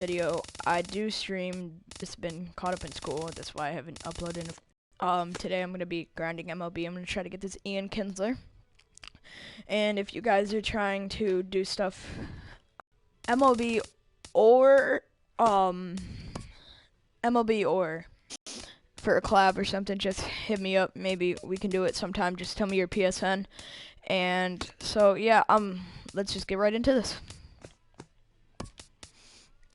video. I do stream. It's been caught up in school. That's why I haven't uploaded. Today I'm gonna be grinding MLB. I'm gonna try to get this Ian Kinsler. And if you guys are trying to do stuff MLB or for a collab or something, just hit me up. Maybe we can do it sometime. Just tell me your PSN. And so yeah, let's just get right into this.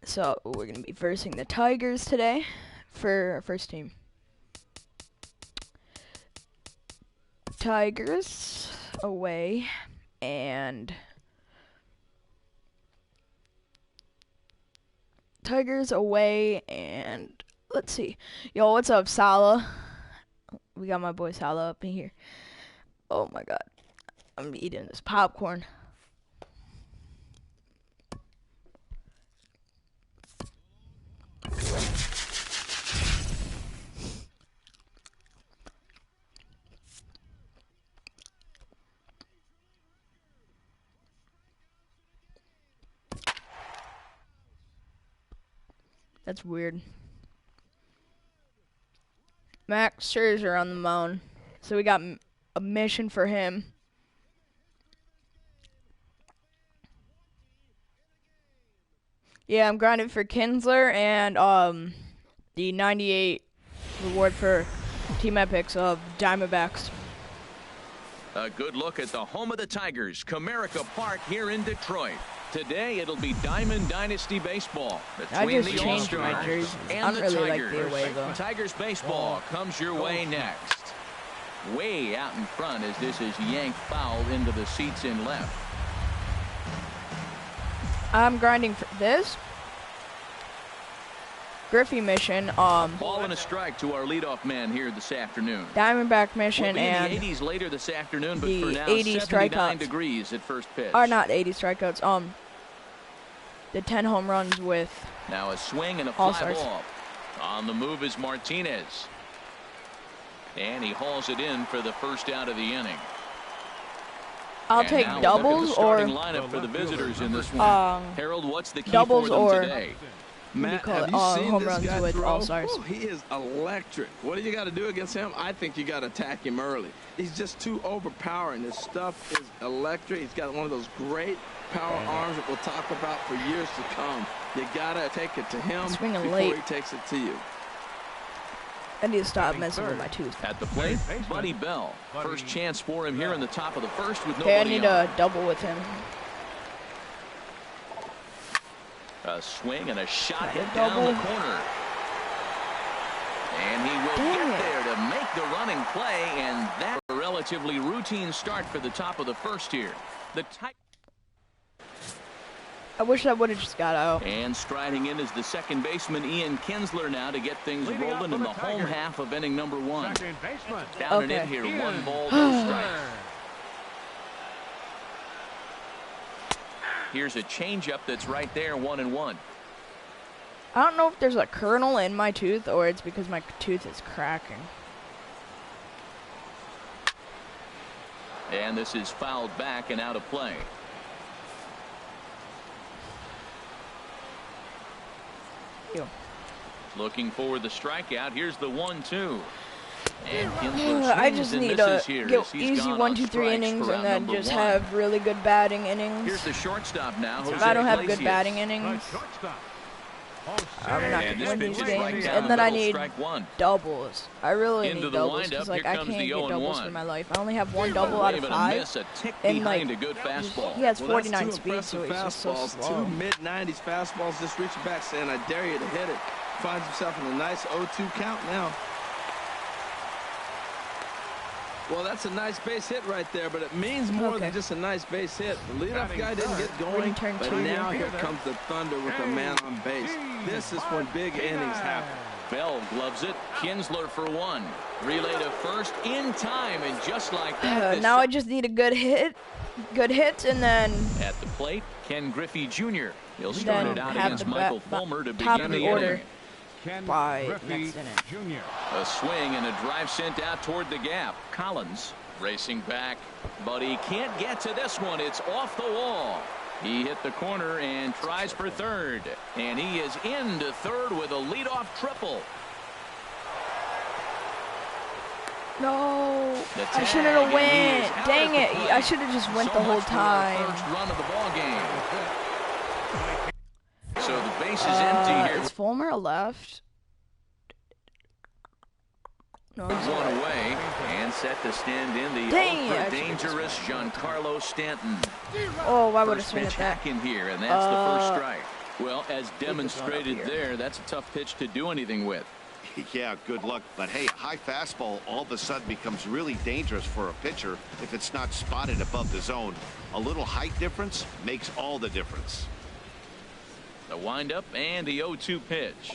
So we're gonna be versing the Tigers today for our first team. Tigers away, and let's see. Yo, what's up, Salah? We got my boy Salah up in here. Oh my god, I'm eating this popcorn. That's weird. Max Scherzer on the mound. So we got a mission for him. Yeah, I'm grinding for Kinsler and the 98 reward for Team Epics of Diamondbacks. A good look at the home of the Tigers, Comerica Park here in Detroit. Today it'll be Diamond Dynasty baseball between the All-Stars and the really Tigers. Like the away, though. Tigers baseball comes your way next. Way out in front as this is yanked foul into the seats in left. I'm grinding for this Griffey mission. Ball and a strike to our leadoff man here this afternoon. Diamondback mission we'll be and in the 80s later this afternoon, but the for now 80 79 strikeouts. degrees at first pitch. Or not 80 strikeouts. The 10 home runs with now a swing and a fly All-Stars. ball. On the move is Martinez. And he hauls it in for the first out of the inning. I'll take doubles or lineup for the visitors in this one. Harold, what's the key doubles for them or today? Matt, have you seen home this runs guy with throw? All-Stars. Oh, he is electric. What do you got to do against him? I think you got to attack him early. He's just too overpowering. His stuff is electric. He's got one of those great power arms that we'll talk about for years to come. You got to take it to him before late. he takes it to you. I need to stop messing with my tooth. At the plate, Buddy Bell. First chance for him here in the top of the first with Okay, I nobody need on. a double with him. A swing and a shot Not a hit down the double. corner. And he will get there to make the running play, and that's a relatively routine start for the top of the first here. I wish I would have just got out. And striding in is the second baseman, Ian Kinsler, now to get things rolling in the home half of inning number one. Down and in here, 1 ball, no strikes. Here's a changeup that's right there, 1-1. I don't know if there's a kernel in my tooth or it's because my tooth is cracking. And this is fouled back and out of play. Ew. Looking for the strikeout. Here's the 1-2. And Kinsler I just swings and need to misses here get as he's easy gone 1, on 2, 3 strikes innings for and out then number just one. have really good batting innings. Here's the shortstop now, Jose If I don't have good Iglesias. batting innings, I'm not And going this to win pitch these is right games. down And the then I middle, need strike one. doubles. I really Into need the doubles windup, because like here I comes can't the get doubles 0-1. for my life. I only have 1 double out of Waving a 5. miss, a tick And like behind a good fastball. he has Well, that's 49 two speed, so he's just so fastballs, slow. 2 mid-90s fastballs, just reaching back saying, I dare you to hit it. Finds himself in a nice 0-2 count now. Well, that's a nice base hit right there, but it means more than just a nice base hit. The leadoff guy didn't get going, but now here comes the thunder with a man on base. This is when big innings happen. Bell gloves it. Kinsler for 1. Relay to first in time, and just like that. Now I just need a good hit, and then At the plate, Ken Griffey Jr. He'll start it out have against the Michael Fulmer to top begin of the the order. inning. By next inning. A swing and a drive sent out toward the gap. Collins racing back, but he can't get to this one. It's off the wall. He hit the corner and tries for third. And he is into third with a leadoff triple. No, I shouldn't have went. Dang it! I should have just went the whole time. First run of the ball game. So the base is empty here. Is Fulmer left? No, one away and set to stand in the ultra-dangerous Giancarlo Stanton. Oh, why would I swing at that? In here, and that's the first strike. Well, as demonstrated there, that's a tough pitch to do anything with. Yeah, good luck. But hey, a high fastball all of a sudden becomes really dangerous for a pitcher if it's not spotted above the zone. A little height difference makes all the difference. The windup and the 0-2 pitch.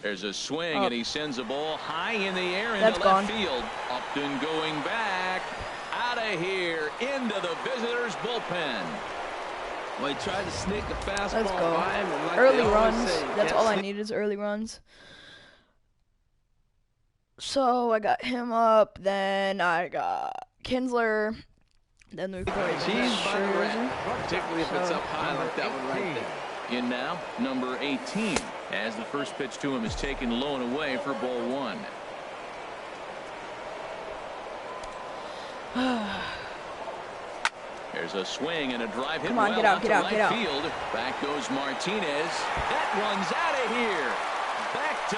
There's a swing, and he sends a ball high in the air into left field. Upton going back. Out of here into the visitors' bullpen. Well, he tried to sneak a fastball by him. And like early runs. That's all I need is early runs. So I got him up, then I got Kinsler, then we played Scherzer. Particularly if it's up high like that one right there. In now, number 18, as the first pitch to him is taken low and away for ball one. There's a swing and a drive hit well out to right field. Back goes Martinez. That one's out of here.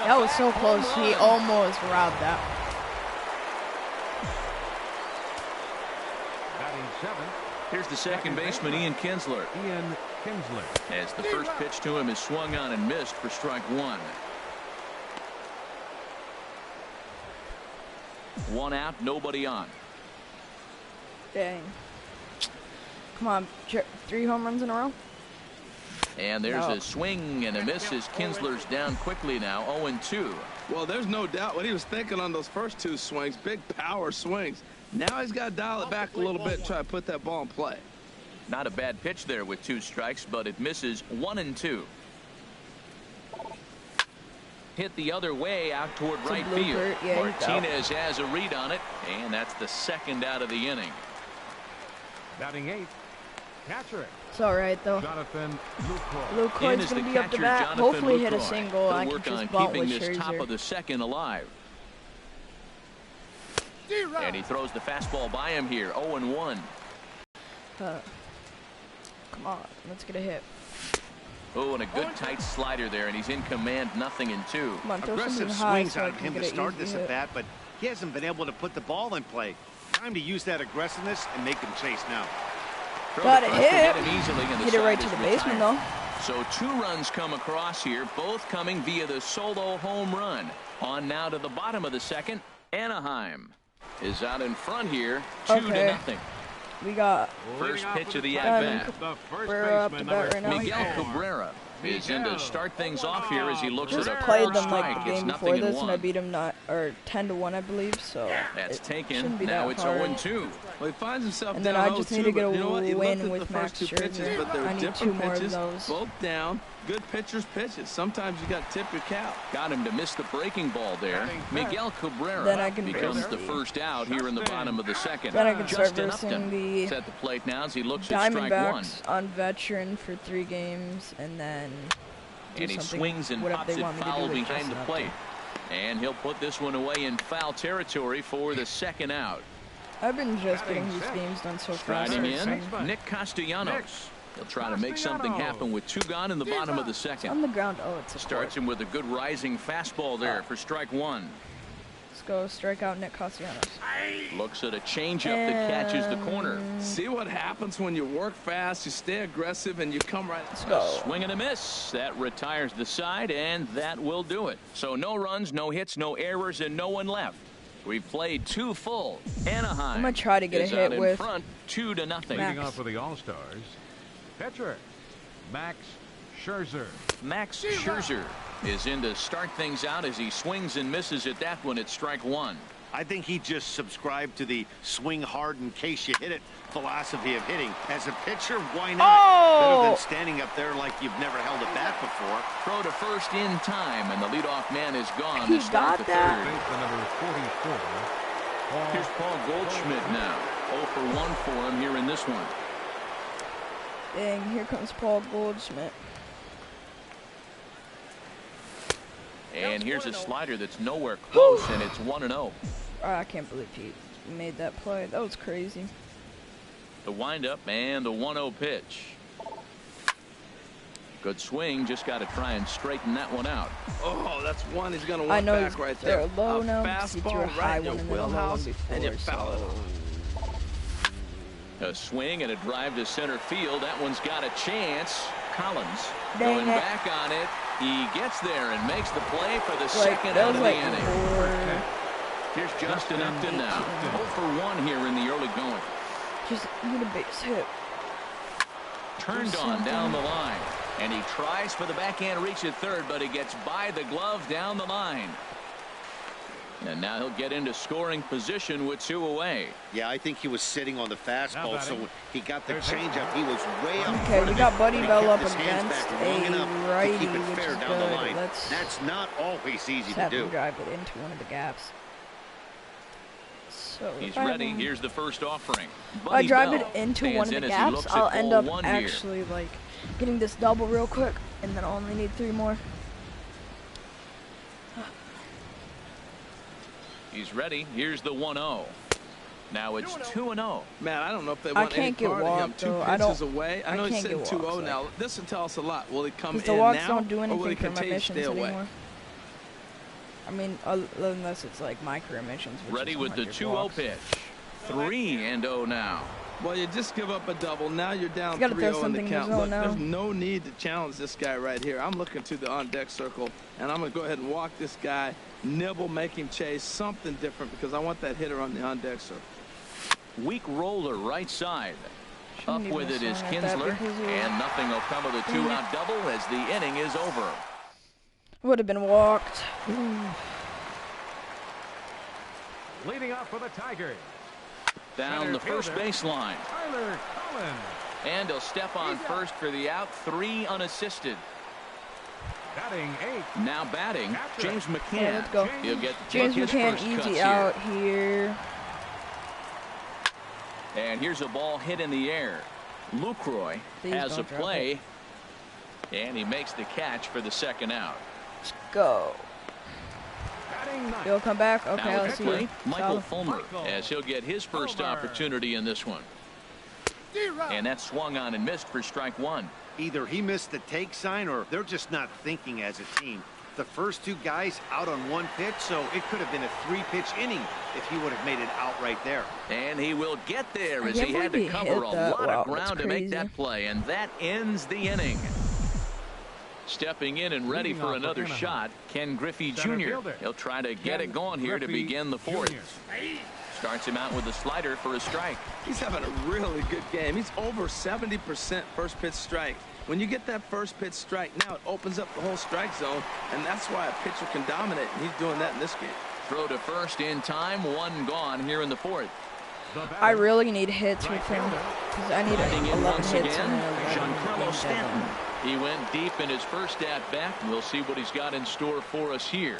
That was so close. He almost robbed that. Here's the second baseman, Ian Kinsler. As the first pitch to him is swung on and missed for strike one. One out, nobody on. Dang. Come on, 3 home runs in a row. And there's a swing and a miss as Kinsler's down quickly now, 0-2. Well, there's no doubt what he was thinking on those first 2 swings, big power swings. Now he's got to dial it back a little bit and try to put that ball in play. Not a bad pitch there with 2 strikes, but it misses 1-2. Hit the other way out toward right field. Yeah, Martinez has a read on it, and that's the second out of the inning. Batting 8th, catcher. It's all right though. Jonathan Lucroy's gonna be up to bat. Hopefully hit a single. I can just bunt with Scherzer. Top of the second alive. And he throws the fastball by him here. 0-1. Come on, let's get a hit. Oh, and a good tight slider there, and he's in command. 0-2. Come on, throw aggressive high swings so out of him to start this at bat, but he hasn't been able to put the ball in play. Time to use that aggressiveness and make him chase now. Got a hit. Hit it right to the baseman though. So 2 runs come across here, both coming via the solo home run. On now to the bottom of the second. Anaheim is out in front here, 2-0. We got first pitch of the at-bat. Cabrera up to bat right now. Miguel Cabrera is in to start things off here as he looks at a played them strike. like the game before this, and I beat him 10-1, I believe. So that's taken. Now it's 0-2. Well, he finds himself and down. then I just need to get a win with Max Scherzer. I need 2 more of those. Both down. Good pitchers pitches. Sometimes you got to tip your cap. Got him to miss the breaking ball there. Miguel Cabrera becomes the first out here in the bottom of the second. Then I can start Justin versing Upton the is at the plate now as he looks at strike one. Diamondbacks on veteran for 3 games, and then and he swings and pops it foul behind the plate. And he'll put this one away in foul territory for the second out. I've been just getting these games done so fast. Striding in, Nick Castellanos. He'll try to make something happen with 2 gone in the bottom of the second. On the ground, it's a starts him with a good rising fastball there for strike one. Let's go strike out Nick Castellanos. Looks at a changeup that catches the corner. See what happens when you work fast, you stay aggressive, and you come right. Let's go. Swing and a miss. That retires the side, and that will do it. So no runs, no hits, no errors, and no one left. We've played 2 full. Anaheim. I'm gonna try to get a hit with front 2-0. Leading off for the All-Stars, pitcher Max Scherzer. Max Scherzer is in to start things out as he swings and misses at that one at strike one. I think he just subscribed to the swing hard in case you hit it philosophy of hitting. As a pitcher, why not? Better than standing up there like you've never held a bat before. Throw to first in time, and the leadoff man is gone he to start the that. third. Number 44. Here's Paul Goldschmidt now. 0 for 1 for him here in this one. Dang, here comes Paul Goldschmidt. And here's a slider that's nowhere close, and it's 1-0. I can't believe he made that play. That was crazy. The windup and the 1-0 pitch. Good swing. Just got to try and straighten that one out. Oh, that's one he's going to want back right there. I know low now. Fastball right in your wheelhouse, and you foul it. A swing and a drive to center field. That one's got a chance. Collins going back on it. He gets there and makes the play for the second out of the inning. Here's Justin Upton now. 0 for 1 here in the early going. Just need a base hit. Turned on down the line. And he tries for the backhand reach at third, but he gets by the glove down the line. And now he'll get into scoring position with 2 away. Yeah, I think he was sitting on the fastball, so when he got the changeup, he was way up. Okay, we got Buddy Bell up against a righty, which is good. That's not always easy to do. Drive it into one of the gaps. So he's ready. Here's the first offering. If I drive it into one of the gaps, I'll end up actually like getting this double real quick, and then I'll only need 3 more. He's ready. Here's the 1-0. Now it's 2-0. Man, I don't know if they want any part of him. 2 pitches away. I know he's sitting 2-0 now. This will tell us a lot. Will he come in now, the walks don't do or will he anything for my continue to missions stay away? anymore. I mean, unless it's like micro missions. Ready with the 2-0 pitch. 3-0 now. Well, you just give up a double. Now you're down 3-0 in the count. Look, there's no need to challenge this guy right here. I'm looking to the on-deck circle, and I'm going to go ahead and walk this guy, nibble, make him chase, something different, because I want that hitter on the on-deck circle. Weak roller right side. Up with it is Kinsler, and nothing will come of the 2-out double as the inning is over. Would have been walked. Leading off for the Tigers. Down the first baseline. Tyler Collins. And he'll step on first for the out. 3 unassisted. Batting 8. Now batting, James McCann. Yeah, let's go. He'll get James McCann easy out here. And here's a ball hit in the air. Lucroy has a play. And he makes the catch for the second out. Let's go. He'll come back. Okay, now let's see. Michael Fulmer, as he'll get his first opportunity in this one. And that swung on and missed for strike 1. Either he missed the take sign or they're just not thinking as a team. The first 2 guys out on 1 pitch, so it could have been a 3-pitch inning if he would have made it out right there. And he will get there as he had to cover a lot of ground to make that play. And that ends the inning. Stepping in and ready for another shot, Ken Griffey Jr. He'll try to get it going here to begin the 4th. Starts him out with a slider for a strike. He's having a really good game. He's over 70% first pitch strike. When you get that first pitch strike, now it opens up the whole strike zone, and that's why a pitcher can dominate, and he's doing that in this game. Throw to first in time, 1 gone here in the 4th. I really need hits with him because I need 11 hits. Giancarlo Stanton. He went deep in his first at-bat. We'll see what he's got in store for us here.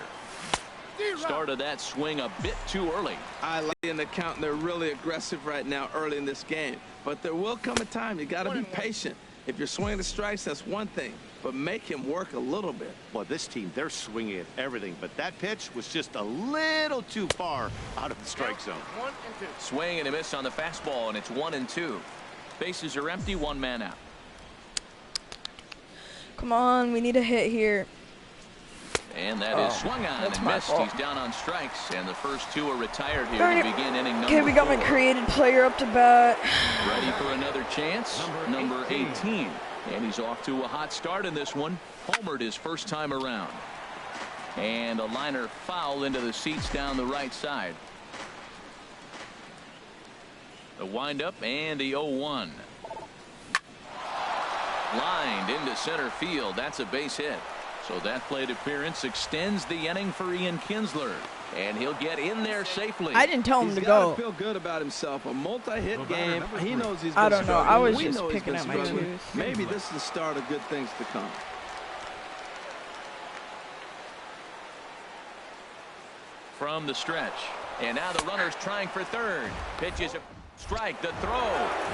Started that swing a bit too early. I like in the count, and they're really aggressive right now early in this game. But there will come a time you got to be patient. If you're swinging the strikes, that's one thing. But make him work a little bit. Well, this team, they're swinging at everything. But that pitch was just a little too far out of the strike zone. 1 and 2. Swing and a miss on the fastball, and it's 1 and 2. Bases are empty, 1 man out. Come on, we need a hit here. And that is swung on and missed. He's down on strikes, and the first 2 are retired here to begin inning number 4. Okay, we got my created player up to bat. Ready for another chance, number 18. And he's off to a hot start in this one. Homered his first time around. And a liner foul into the seats down the right side. The windup and the 0-1. Lined into center field. That's a base hit. So that plate appearance extends the inning for Ian Kinsler. And he'll get in there safely. I didn't tell him to go. He's got to feel good about himself. A multi-hit game. He knows he's been I don't know. I was just picking at my tooth. Maybe this is the start of good things to come. From the stretch. And now the runner's trying for third. Pitches. Strike, the throw.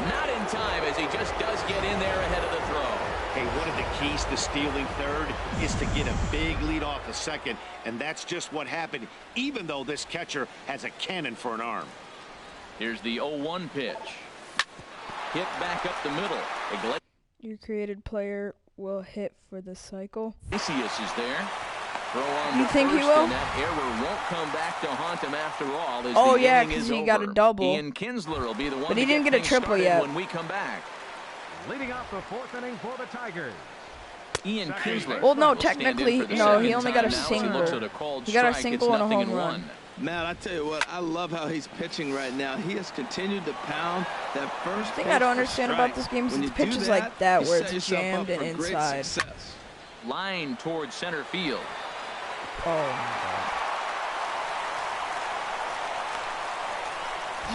Not in time as he just does get in there ahead of the throw. Hey, one of the keys to stealing third is to get a big lead off the second, and that's just what happened, even though this catcher has a cannon for an arm. Here's the 0-1 pitch. Hit back up the middle. Your created player will hit for the cycle. Iglesias is there. Throw on you think he will? And that error won't come back to haunt him after all. As oh the yeah, because he got a double. Ian Kinsler will be the one but he didn't get a triple yet. When we come back. Leading off the 4th inning for the Tigers. Ian Kinsler. Well, no, technically, no, he only got a single. He got a single and a home run. Man, I tell you what, I love how he's pitching right now. He has continued to pound that first. The thing I don't understand about this game is it's pitches like that where it's jammed and inside. Line towards center field. Oh my God.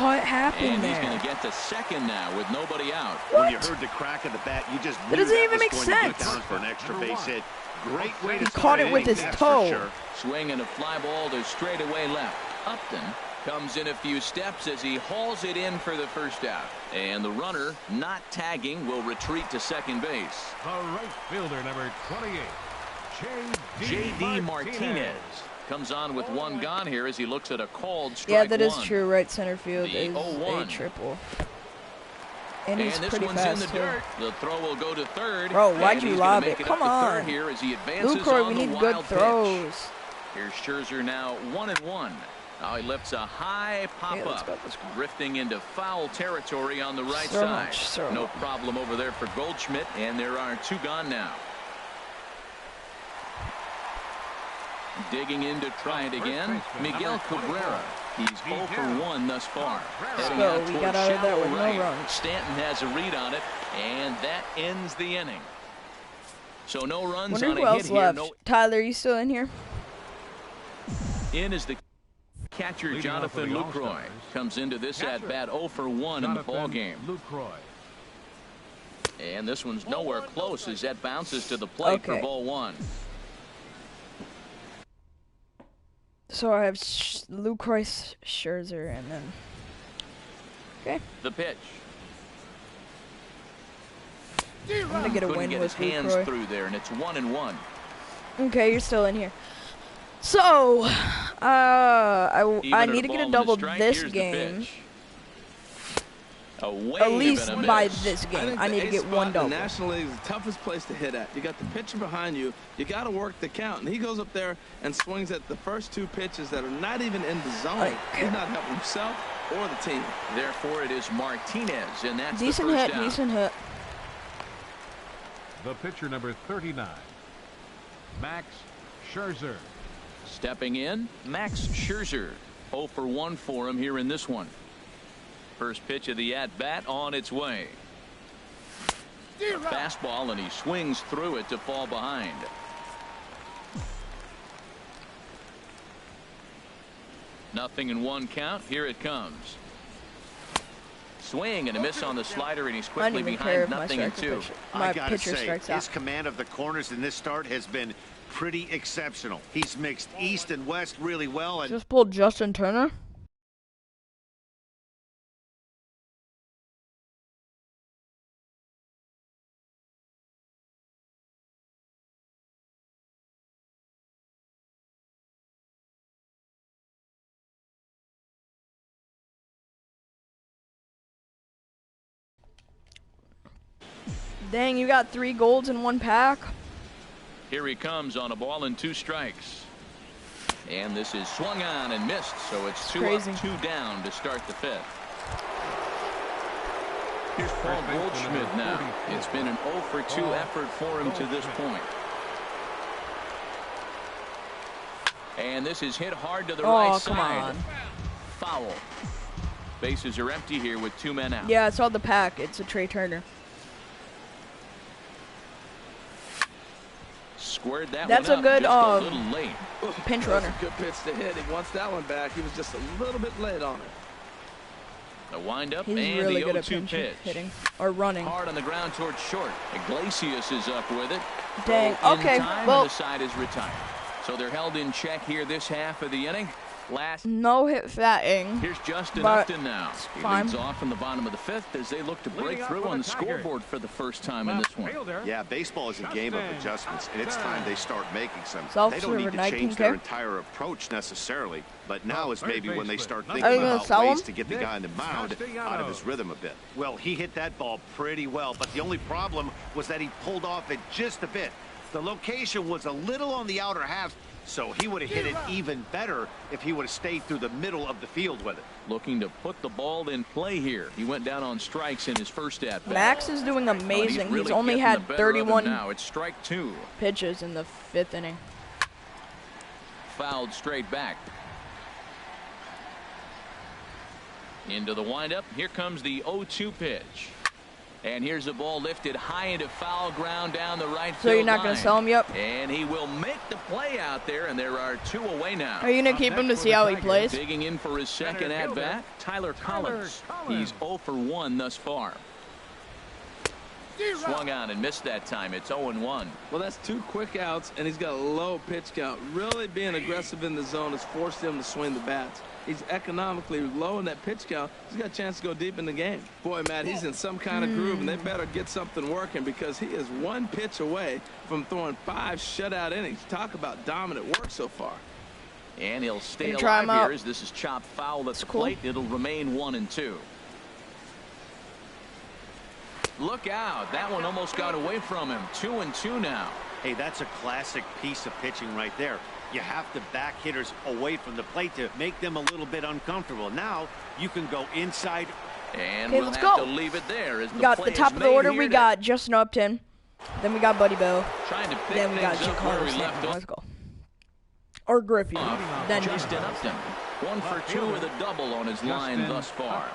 What happened there? And he's going to get to second now with nobody out. What? When you heard the crack of the bat, you just that doesn't even make sense. For an extra base hit. Great way to caught it with his toe. Sure. Swing and a fly ball to straightaway left. Upton comes in a few steps as he hauls it in for the first out. And the runner, not tagging, will retreat to second base. The right fielder, number 28, J.D. Martinez comes on with one gone here as he looks at a called strike. Yeah, that is true. Right center field the is 0-1. a triple. And he's this pretty one's fast in the dirt. The throw will go to third. Bro, why'd you lob it? Come on. Here as he advances Lucroy, we need good throws. Pitch. Here's Scherzer now 1-1. Now he lifts a high pop-up, drifting into foul territory on the right side. No problem over there for Goldschmidt, and there are two gone now. Digging in to try it again, Miguel Cabrera. He's 0 for 1 thus far. Heading out we got out of that with no runs. Stanton has a read on it, and that ends the inning. So no runs on a hit here. No. Tyler, you still in here? In is the catcher, Jonathan Lucroy. Comes into this at-bat 0 for 1 in the ball game. And this one's nowhere close as that bounces to the plate for ball 1. So I have Lucroy, Scherzer, and then the pitch. I'm gonna get a win with his hands Lucroy. Through there, and it's 1-1. Okay, you're still in here. So I need to get a double this game. At least by this game, I need to get one double. The National League is the toughest place to hit at. You got the pitcher behind you. You got to work the count. And he goes up there and swings at the first two pitches that are not even in the zone. He's not helping himself or the team. Therefore, it is Martinez, and that's decent the first hit. down. Decent hit. The pitcher, number 39, Max Scherzer. Stepping in, Max Scherzer. 0 for 1 for him here in this one. First pitch of the at-bat on its way. A fastball, and he swings through it to fall behind. Nothing in one count. Here it comes. Swing and a miss on the slider, and he's quickly behind. Nothing in 2. My I gotta pitcher say, strikes his out. command of the corners in this start has been pretty exceptional. He's mixed east and west really well. And just pulled Justin Turner. Dang, you got 3 golds in 1 pack. Here he comes on a ball and 2 strikes. And this is swung on and missed, so it's 2 up, 2 down to start the 5th. Here's Paul Goldschmidt now. It's been an 0 for 2 effort for him to this point. And this is hit hard to the right side. Come on. Foul. Bases are empty here with 2 men out. Yeah, I saw the pack. It's a Trey Turner. Squared that That's one a good up, just a little late. Pinch runner. Good pitch to hit. He wants that one back. He was just a little bit late on it. The windup He's and really the good at 0-2 pitch. hitting or running. Hard on the ground towards short. Iglesias is up with it. Dang. In Okay. time, Well, and the side is retired. So they're held in check here this half of the inning. No hit fatting. Here's Justin Upton now. He fine. leads off in the bottom of the 5th as they look to break through on the scoreboard for the first time in this one. Yeah, baseball is a game of adjustments, and it's time they start making some. Self They don't need to change their entire approach necessarily, but now is maybe when they start thinking about ways to get the guy on the mound out of his rhythm a bit. Well, he hit that ball pretty well, but the only problem was that he pulled off it just a bit. The location was a little on the outer half, so he would have hit it even better if he would have stayed through the middle of the field with it. Looking to put the ball in play here. He went down on strikes in his first at-bat. Max is doing amazing. Really he's only had 31 now. It's strike 2. pitches in the 5th inning. Fouled straight back. Into the windup. Here comes the 0-2 pitch. And here's a ball lifted high into foul ground down the right field So you're not going to sell him? Yep. And he will make the play out there, and there are 2 away now. Are you going to keep him to see how he plays? Digging in for his second at-bat, Tyler Collins. He's 0 for 1 thus far. Swung on and missed that time. It's 0-1. Well, that's 2 quick outs, and he's got a low pitch count. Really being aggressive in the zone has forced him to swing the bats. He's economically low in that pitch count. He's got a chance to go deep in the game. Boy, Matt, he's in some kind of groove, and they better get something working because he is 1 pitch away from throwing 5 shutout innings. Talk about dominant work so far. And he'll stay alive here as this is chopped foul at the plate. It'll remain 1-2. Look out. That one almost got away from him. 2-2 now. Hey, that's a classic piece of pitching right there. You have to back hitters away from the plate to make them a little bit uncomfortable. Now you can go inside. And we'll have to leave it there. As we got the top of the order. We got Justin Upton. Then we got Buddy Bell. Then we got Giancarlo Stanton. Let's go. Or Griffey. Then Justin Upton. 1 for 2 with a double on his line thus far.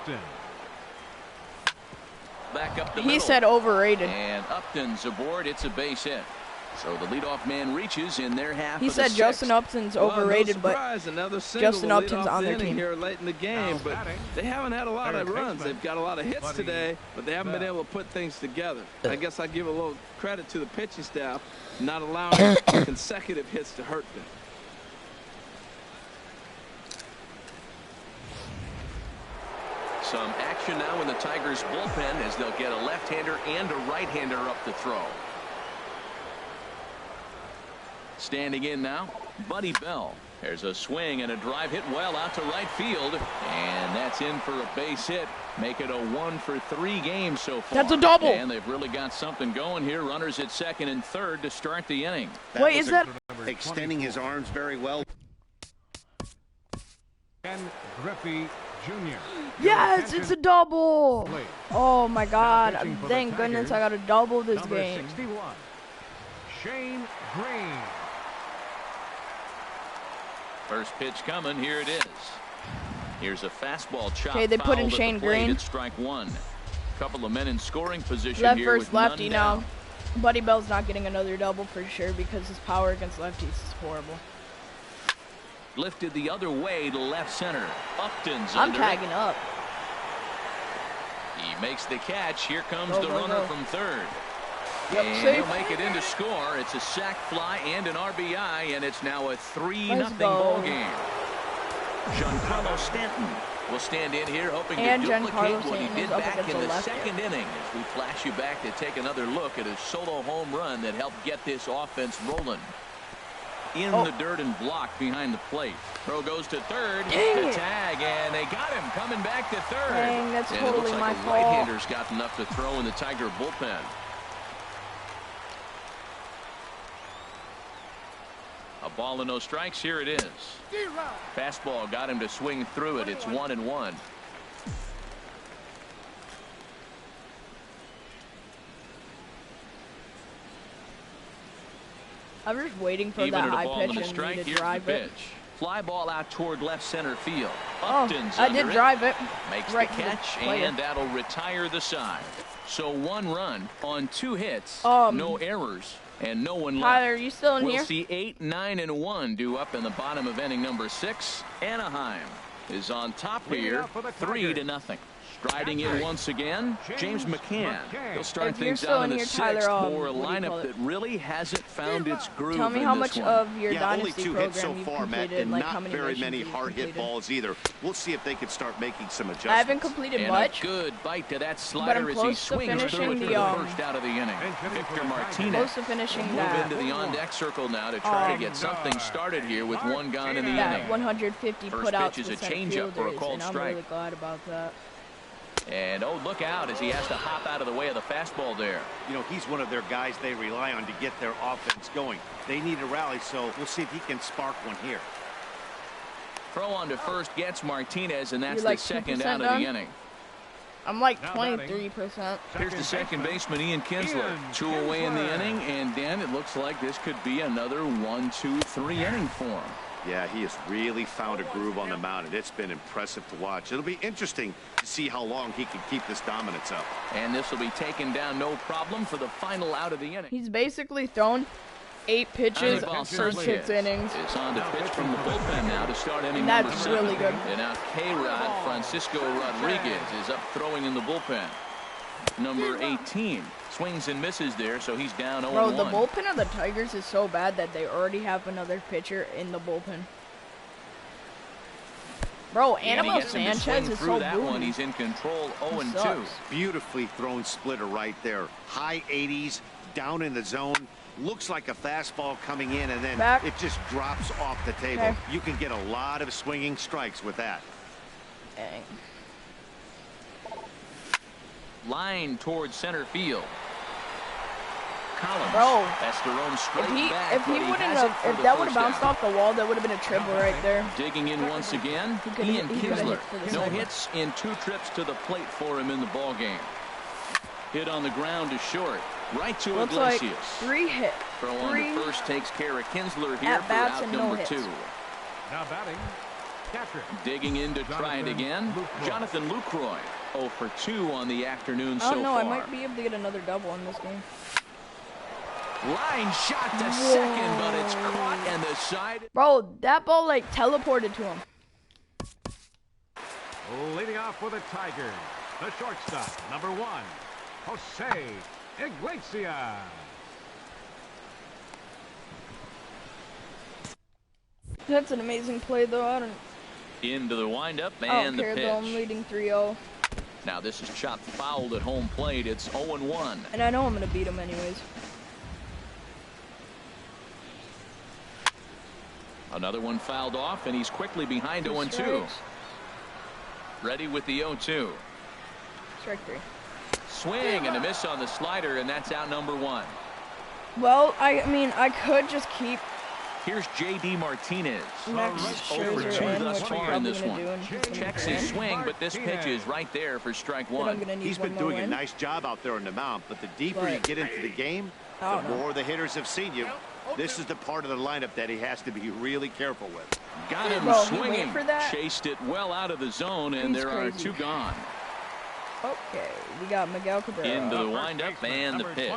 Back up the middle. He said overrated. And Upton's aboard. It's a base hit. So the leadoff man reaches in their half. He said Justin Upton's overrated, no surprise, but another Justin Upton's on their team here late in the game. But they haven't had a lot of runs. They've got a lot of hits today, but they haven't been able to put things together. I guess I give a little credit to the pitching staff, not allowing consecutive hits to hurt them. Some action now in the Tigers bullpen as they'll get a left-hander and a right-hander up to throw. Standing in now, Buddy Bell. There's a swing and a drive hit well out to right field, and that's in for a base hit. Make it a 1 for 3 game so far. That's a double. And they've really got something going here. Runners at second and third to start the inning. Wait, is that extending his arms very well? Ken Griffey Jr. Yes, it's a double. Oh my God! Thank goodness I got a double this game. 61, Shane Green. First pitch coming. Here it is. Here's a fastball chop. Okay, they put in Shane Green. It's strike 1. Couple of men in scoring position left here. First lefty now. Buddy Bell's not getting another double for sure because his power against lefties is horrible. Lifted the other way to left center. Upton's I'm tagging up. He makes the catch. Here comes the runner from third. Yep, and safe. He'll make it into score. It's a sac fly and an RBI, and it's now a 3-0 ball game. Giancarlo Stanton will stand in here hoping to duplicate what he did back in the second inning as we flash you back to take another look at his solo home run that helped get this offense rolling. In the dirt and blocked behind the plate. Throw goes to third. The tag, and they got him coming back to third. Dang, that's totally it looks like my the fault. right-hander's got enough to throw in the Tiger bullpen. A ball and no strikes. Here it is. Fastball got him to swing through it. It's 1-1. I'm just waiting for that high pitch and me to drive it. Fly ball out toward left center field. Upton's I did drive it. Makes the catch, and that'll retire the side. So 1 run on 2 hits, no errors, and no one left. Tyler, are you still in here? We'll see 8, 9, and 1 due up in the bottom of inning number 6. Anaheim is on top here, 3-0. Striding in once again, James McCann. He'll start things out in the sixth for a lineup that really hasn't found its groove. Tell me how much of your dynasty only 2 hits so far, Matt, and like not very many hard hit balls either. We'll see if they can start making some adjustments. I haven't completed much. A good bite to that slider as he swings through it for the first out of the inning. Victor Martinez close to finishing that. Move into the on-deck circle now to try to get something started here with one gone in the inning. 150 First put out pitch to is the a center changeup for a fielders, called and strike. I'm really glad about that. And oh, look out as he has to hop out of the way of the fastball there. You know, he's one of their guys they rely on to get their offense going. They need a rally, so we'll see if he can spark one here. Throw on to first gets Martinez, and that's like the second out of the inning. I'm like 23%. Here's the second baseman, Ian Kinsler. 2 away in the inning, and Dan, it looks like this could be another 1, 2, 3 inning for him. Yeah, he has really found a groove on the mound, and it's been impressive to watch. It'll be interesting to see how long he can keep this dominance up. And this will be taken down no problem for the final out of the inning. He's basically thrown 8 pitches for 6 innings. It's on to pitch from the bullpen now to start inning That's number 7. really good. And now K-Rod Francisco Rodriguez is up throwing in the bullpen. Number 18 swings and misses there, so he's down 0-1. Bro, the bullpen of the Tigers is so bad that they already have another pitcher in the bullpen. Bro, Anibal Sanchez is so that one. He's in control, 0-2. Beautifully thrown splitter right there. High 80s, down in the zone. Looks like a fastball coming in, and then it just drops off the table. Okay. You can get a lot of swinging strikes with that. Dang. Line towards center field. Collins. Bro, that's the roam straight back. If that would have bounced off the wall, that would have been a triple right there. Digging in once again, Ian Kinsler. No hits in 2 trips to the plate for him in the ball game. Hit on the ground to short. Right to Iglesias. Like 3 hits. Throw on to first takes care of Kinsler here for out number 2. Now batting, catcher. Digging in to try it again. Jonathan Lucroy. 0 for 2 on the afternoon so far. Oh no, I might be able to get another double in this game. Line shot to second, but it's caught in the side. Bro, that ball like teleported to him. Leading off for the Tigers, the shortstop, number 1, Jose Iglesias. That's an amazing play, though. I don't. Into the windup and I don't the care, pitch. though. I'm leading 3-0. Now this is chopped fouled at home plate. It's 0-1. And I know I'm gonna beat him anyways. Another one fouled off, and he's quickly behind 0-2. Ready with the 0-2. Strike 3. Swing and a miss on the slider, and that's out number 1. Well, I mean, I could just keep. Here's J.D. Martinez. Max Over 2 thus far in this one. Do, Checks his swing, but this pitch is right there for strike 1. He's been doing a nice job out there on the mound, but the deeper you get into the game, the more the hitters have seen you. This is the part of the lineup that he has to be really careful with. Got him swinging. Chased it well out of the zone, and there are 2 gone. Okay, we got Miguel Cabrera. Into the windup and the pitch.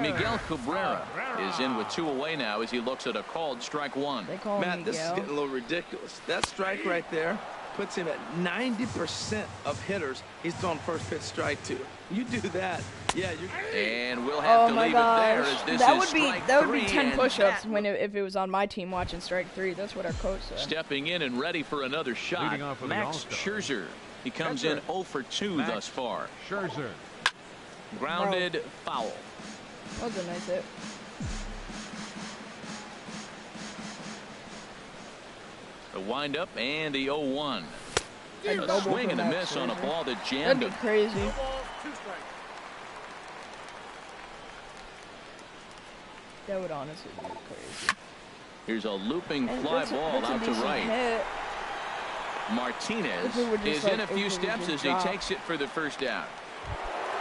Miguel Cabrera is in with 2 away now as he looks at a called strike 1. They call Matt, him this is getting a little ridiculous. That strike right there puts him at 90% of hitters he's thrown first pitch strike to. You do that, yeah. And we'll have to leave it there as this that would be 10 push-ups if it was on my team watching strike 3. That's what our coach said. Stepping in and ready for another shot, Max Scherzer. He comes in 0 for 2 thus far. Scherzer. Grounded foul. That was a nice hit. The windup and the 0-1. A swing and a miss on a ball that jammed him. That'd be crazy. That would honestly be crazy. Here's a looping fly ball out to right. Hit. Martinez is in a few steps as he takes it for the first out.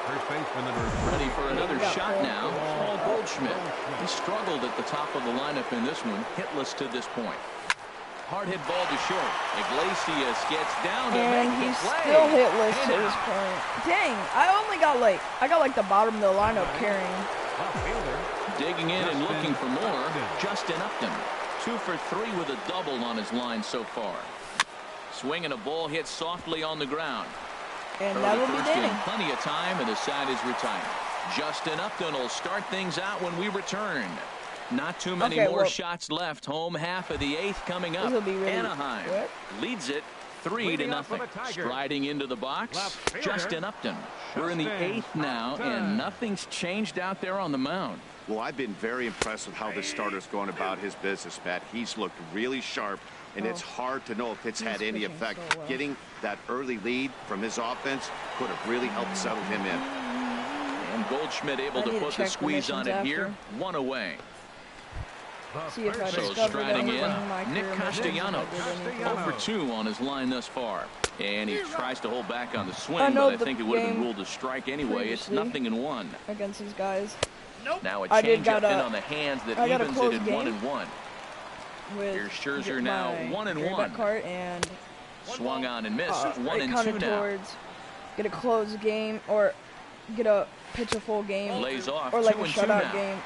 First baseman ready for another shot now. Paul Goldschmidt. He struggled at the top of the lineup in this one, hitless to this point. Hard hit ball to short. Iglesias gets down to and make he's the play. Still hitless to this point. Dang, I got like the bottom of the lineup carrying. Digging in and looking for more. Justin Upton. 2 for 3 with a double on his line so far. Swing and a ball hit softly on the ground. And that will be Danny. Plenty of time, and the side is retired. Justin Upton will start things out when we return. Not too many more shots left. Home half of the 8th coming up. Really Anaheim leads it 3-0. Striding into the box, Justin Upton. We're in the 8th now, and nothing's changed out there on the mound. Well, I've been very impressed with how this starter's going about his business, Matt. He's looked really sharp, and it's hard to know if it's had any effect. So well. Getting that early lead from his offense could have really helped settle him in. And Goldschmidt able to put the squeeze on it here. 1 away. See if I so striding in, Nick Castellanos. 0 for 2 on his line thus far. And he tries to hold back on the swing, but I think it would have been ruled a strike anyway. It's 0-1. Against these guys. Now a change-up in on the hands that evens it at 1-1. Here's Scherzer now 1-1. And swung on and missed. 1-2 now. Get a close game or get a pitch a full game. Lays off. Or like a 2-2 shutout now. game.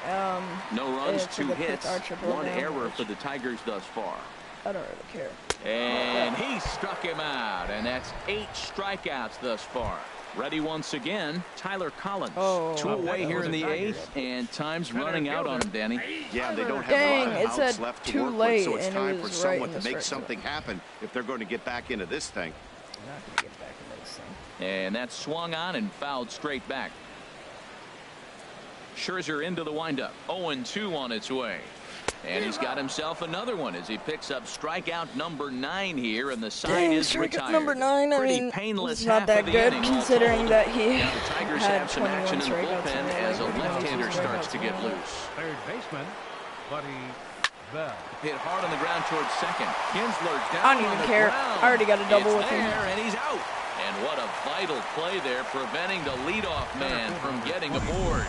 No runs, 2 hits, 1 error for the Tigers thus far. I don't really care. And he struck him out, and that's 8 strikeouts thus far. Ready once again, Tyler Collins. 2 away here in the 8th, and time's running out on him, Danny. Yeah, they don't have a lot of outs left to work with, so it's time for someone to make something happen if they're going to get back into this thing. They're not going to get back into this thing. And that swung on and fouled straight back. Scherzer into the windup. 0-2 on its way. And he's got himself another one as he picks up strikeout number 9 here, and the side is retired. Number 9, I mean, it's not that good considering that he had 21 strikeouts as a left-hander starts to get loose. Third baseman, Buddy Bell. Hit hard on the ground towards second. Kinsler down. I don't even care. I already got a double with him. And he's out. And what a vital play there, preventing the leadoff man from getting aboard.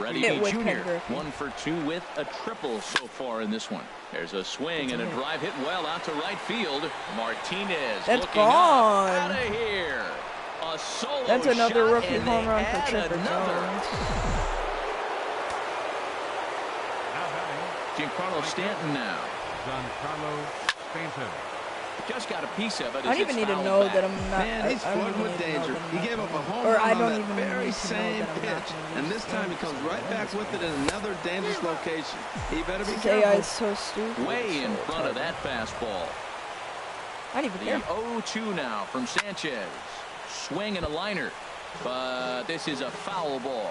Reddick Jr. 1 for 2 with a triple so far in this one. There's a swing and a drive hit well out to right field. Martinez that's looking gone. Out of here. A solo that's another shot, rookie home run for Chipper Jones. Giancarlo Stanton now. Giancarlo Stanton. Just got a piece of it. I don't even need to know that I'm not. Man, he's flirting with danger. He gave up a home run on that very same pitch, and this time he comes right back with it in another dangerous location. He better be careful. AI is so stupid. Way in front of that fastball. I don't even care. The 0-2 now from Sanchez. Swing and a liner, but this is a foul ball.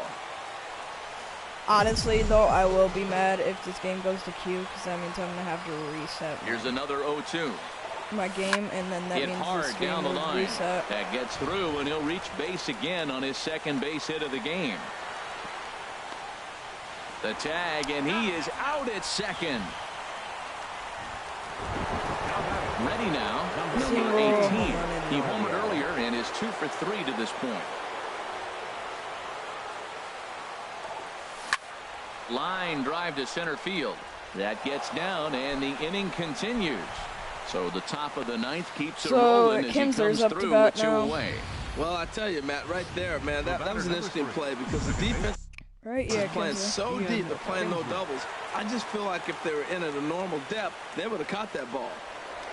Honestly, though, I will be mad if this game goes to Q, because that means I'm going to have to reset. Here's another 0-2. My game, and then that hit means hard this game down the line. Reset. That gets through, and he'll reach base again on his second base hit of the game. The tag, and he is out at second. Ready now, number 18. He homered earlier and is 2 for 3 to this point. Line drive to center field. That gets down, and the inning continues. So the top of the 9th keeps it rolling as he comes through with 2 away. Well, I tell you, Matt, right there, man, that was an interesting play because the defense is playing so deep, they're playing no doubles. I just feel like if they were in at a normal depth, they would have caught that ball.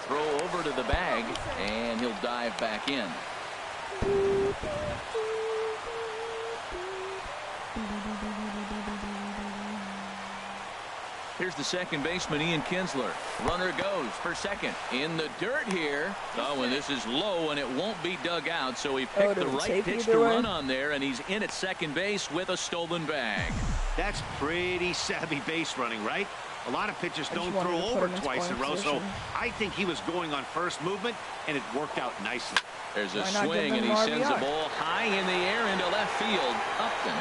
Throw over to the bag, and he'll dive back in. Here's the second baseman, Ian Kinsler. Runner goes for second. In the dirt here. Oh, and this is low, and it won't be dug out, so he picked the right pitch to run on there, and he's in at second base with a stolen bag. That's pretty savvy base running, right? A lot of pitchers don't throw over twice in a row, so I think he was going on first movement, and it worked out nicely. There's a swing, and he sends the ball high in the air into left field. Upton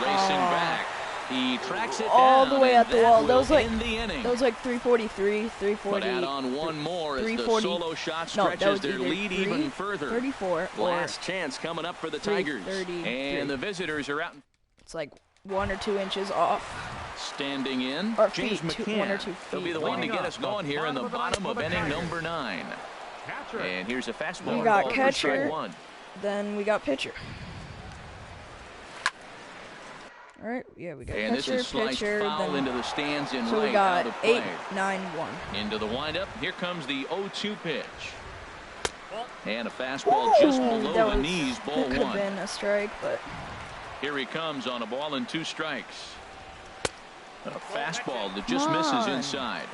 racing back. He tracks it all down, the way at the wall. That was like 343, 340. But add on one more as the solo shot stretches their lead even further. 34. Last chance coming up for the Tigers. And the visitors are out. It's like 1 or 2 inches off. Standing in, or James McCann. 1 or 2 feet. He'll be the one to get us going here in the bottom of inning number 9. And here's a fastball. We got catcher. Then we got pitcher. All right, yeah, we got and catcher, this is sliced pitcher, foul then, into the stands in so right. we got out of play. 8-9-1. Into the windup. Here comes the 0-2 pitch. And a fastball just below the knees, ball one. Could have been a strike, but here he comes on a ball and 2 strikes. A fastball that just misses inside.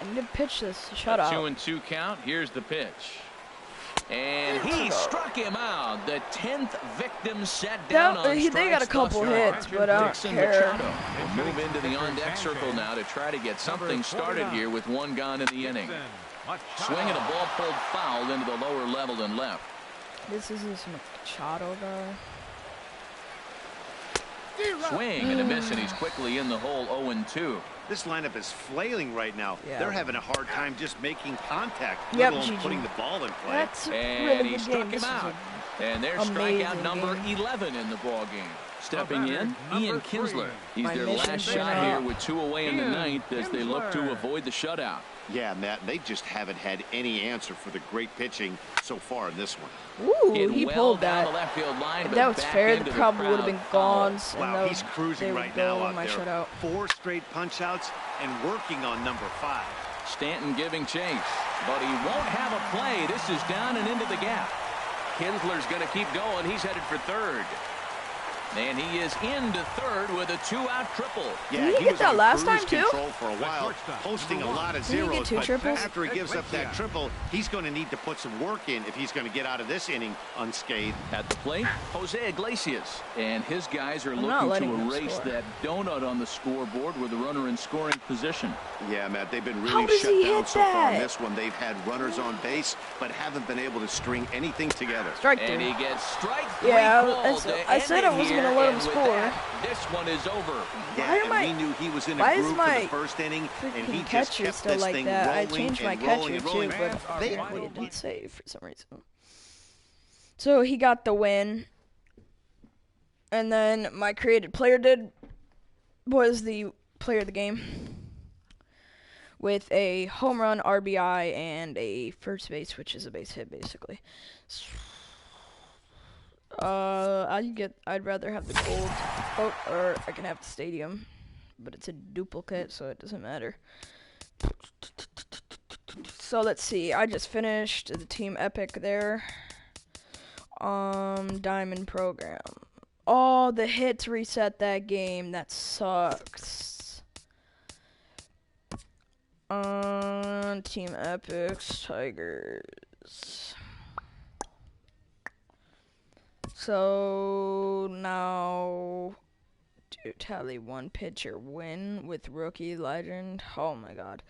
I need to pitch this. Shut up. 2-2 count. Here's the pitch. And he struck him out. The 10th victim set down on strikes. They got a couple hits, but I don't care. Will move into the on-deck circle now to try to get something started here with 1 gone in the inning. Swing and a ball pulled foul into the lower level and left. This is this Machado guy. Swing and a miss, and he's quickly in the hole. 0-2. This lineup is flailing right now. Yeah. They're having a hard time just making contact, let alone putting the ball in play. That's and really he good struck game. him out. And there's strikeout number 11 in the ball game. Stepping in, Ian Kinsler. He's their last shot here with 2 away in the 9th as they look to avoid the shutout. Yeah, Matt, they just haven't had any answer for the great pitching so far in this one. Ooh, he pulled that. If that was fair, the probably would have been gone. Wow, he's cruising right now out there. Shutout. 4 straight punch-outs and working on number 5. Stanton giving chase, but he won't have a play. This is down and into the gap. Kinsler's going to keep going. He's headed for third. And he is into third with a 2-out triple. Yeah, did he get that last time too? For a while, posting a lot of zeros, but after he gives up that triple, he's going to need to put some work in if he's going to get out of this inning unscathed. At the plate, Jose Iglesias, and his guys are looking to erase that donut on the scoreboard with a runner in scoring position. Yeah, Matt, they've been really shut down so far in this one. They've had runners on base, but haven't been able to string anything together. Strike and he gets strike 3 I said I wasn't going to let him score. That, this one is over. Yeah, we knew he was in a groove for the first inning, and he just kept this thing rolling I changed my catcher too, but apparently it didn't save for some reason. So he got the win, and then my created player was the player of the game with a home run, RBI, and a first base, which is a base hit basically. I'd rather have the gold, or I can have the stadium, but it's a duplicate, so it doesn't matter. So let's see. I just finished the Team Epic there. Diamond program. Oh, the hits reset that game. That sucks. Team Epics, Tigers. So now, tally 1 pitcher win with rookie legend. Oh my god.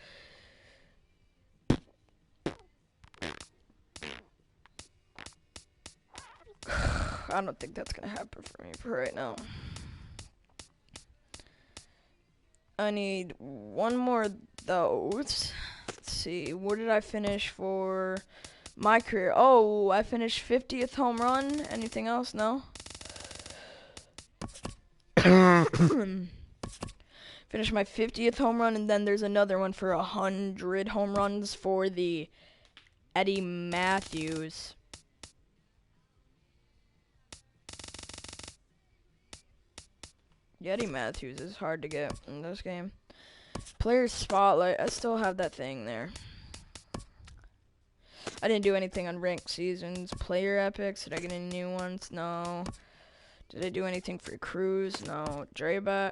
I don't think that's gonna happen for me for right now. I need 1 more of those. Let's see, what did I finish for my career? Oh, I finished 50th home run. Anything else? No. Finished my 50th home run, and then there's another one for 100 home runs for the Eddie Matthews. Eddie Matthews is hard to get in this game. Player spotlight. I still have that thing there. I didn't do anything on ranked seasons. Player epics. Did I get any new ones? No. Did I do anything for Cruz? No. Drayback.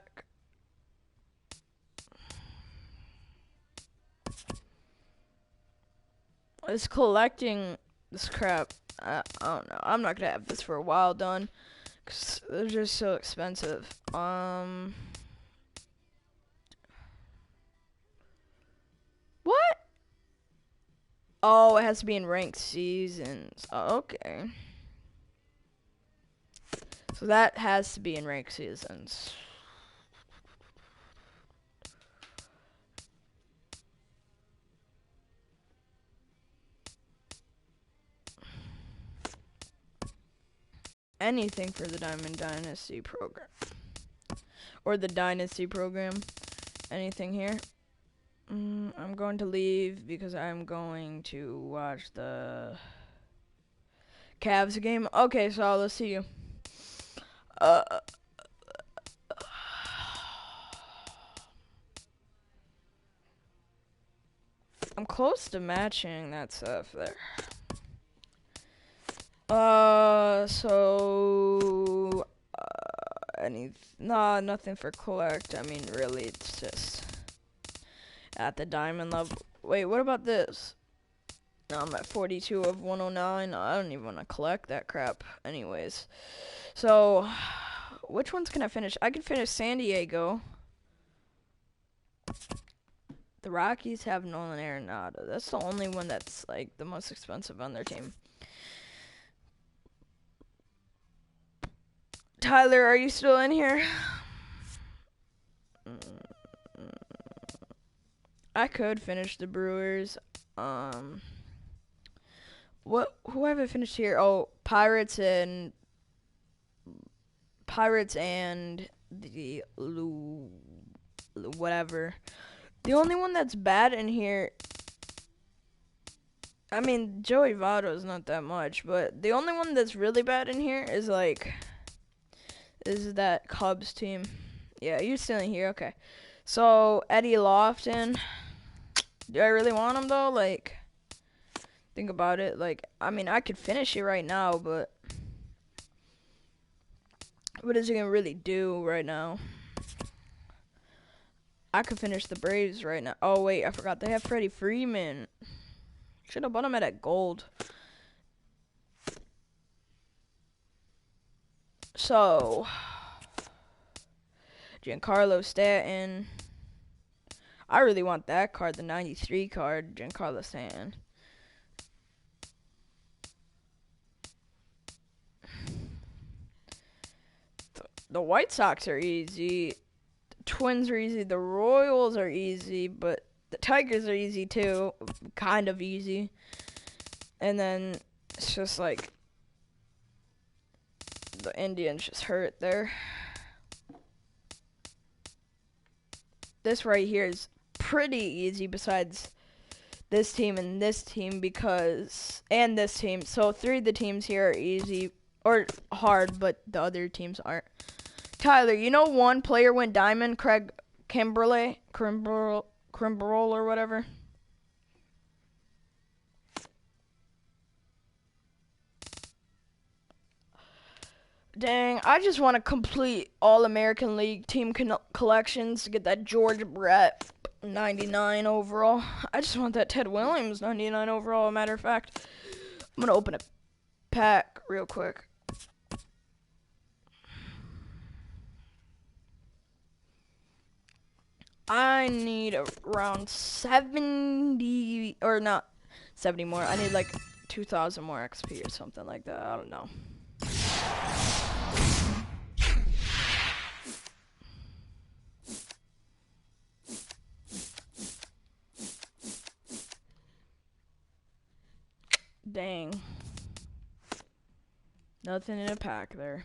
I was collecting this crap. I don't know. I'm not gonna have this for a while done, cause they're just so expensive. What? Oh, it has to be in ranked seasons. Oh, okay. So that has to be in ranked seasons. Anything for the Diamond Dynasty program. Or the Dynasty program. Anything here? I'm going to leave because I'm going to watch the Cavs game. Okay, so let's see you. I'm close to matching that stuff there. Nothing for collect. I mean, really, it's just at the diamond level. Wait, what about this? No, I'm at 42 of 109. I don't even want to collect that crap anyways. So, which ones can I finish? I can finish San Diego. The Rockies have Nolan Arenado. That's the only one that's, like, the most expensive on their team. Tyler, are you still in here? I could finish the Brewers. Who have I finished here? Oh, Pirates and the whatever. The only one that's bad in here, I mean, Joey Votto's not that much, but the only one that's really bad in here is that Cubs team. Yeah, you're still in here. Okay. So, Eddie Lofton. Do I really want him, though? Like, think about it. Like, I mean, I could finish it right now, but what is he going to really do right now? I could finish the Braves right now. Oh, wait, I forgot. They have Freddie Freeman. Should have bought him at gold. So, Giancarlo Stanton. I really want that card, the 93 card, Giancarlo Stanton. The White Sox are easy. The Twins are easy. The Royals are easy, but the Tigers are easy too. Kind of easy. And then it's just like the Indians just hurt there. This right here is pretty easy besides this team and this team and this team. So 3 of the teams here are easy or hard, but the other teams aren't. Tyler, you know one player went diamond, Craig Kimbrel or whatever. Dang, I just want to complete all American League team collections to get that George Brett 99 overall. I just want that Ted Williams 99 overall, matter of fact. I'm going to open a pack real quick. I need around 70, or not 70 more. I need like 2,000 more XP or something like that. I don't know. Dang. Nothing in a pack there.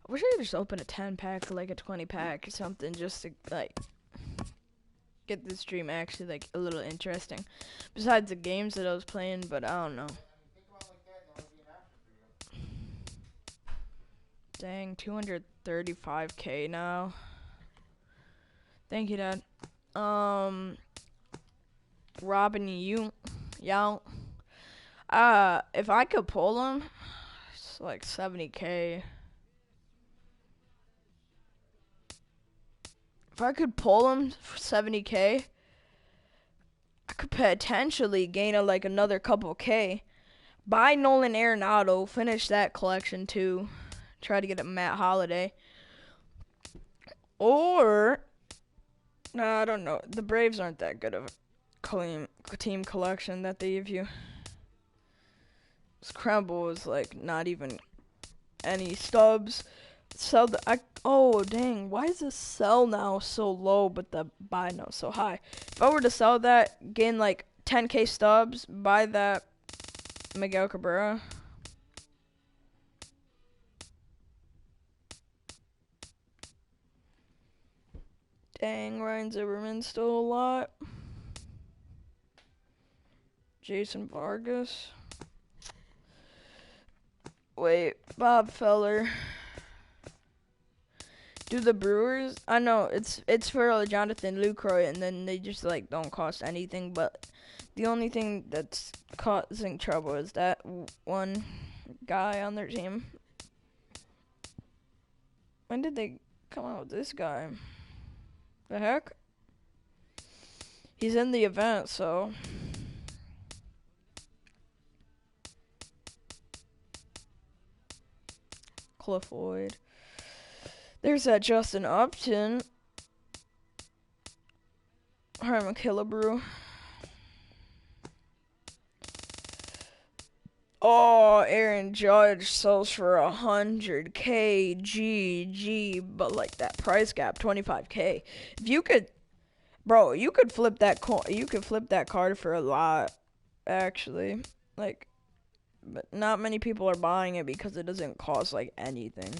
I wish I could just open a 10 pack or like a 20 pack or something just to like get this stream actually like a little interesting. Besides the games that I was playing, but I don't know. Dang, 235k now. Thank you, Dad. Robin Yount. If I could pull him, it's like 70k. If I could pull him for 70k, I could potentially gain like another couple K. Buy Nolan Arenado, finish that collection too. Try to get a Matt Holliday. Or, no, I don't know. The Braves aren't that good of a team collection that they give you. Scramble is like not even any stubs. Oh dang, why is the sell now so low but the buy now so high? If I were to sell that, gain like 10k stubs, buy that Miguel Cabrera. Dang, Ryan Zimmerman still a lot. Jason Vargas. Wait, Bob Feller. Do the Brewers? I know it's for Jonathan Lucroy, and then they just like don't cost anything. But the only thing that's causing trouble is that one guy on their team. When did they come out with this guy? The heck? He's in the event, so. Cliff Lloyd. There's that Justin Upton. Harmon Killebrew. Oh, Aaron Judge sells for $100K GG, but like that price gap, $25K. If you could, bro, you could flip that card for a lot, actually. Like, but not many people are buying it because it doesn't cost like anything.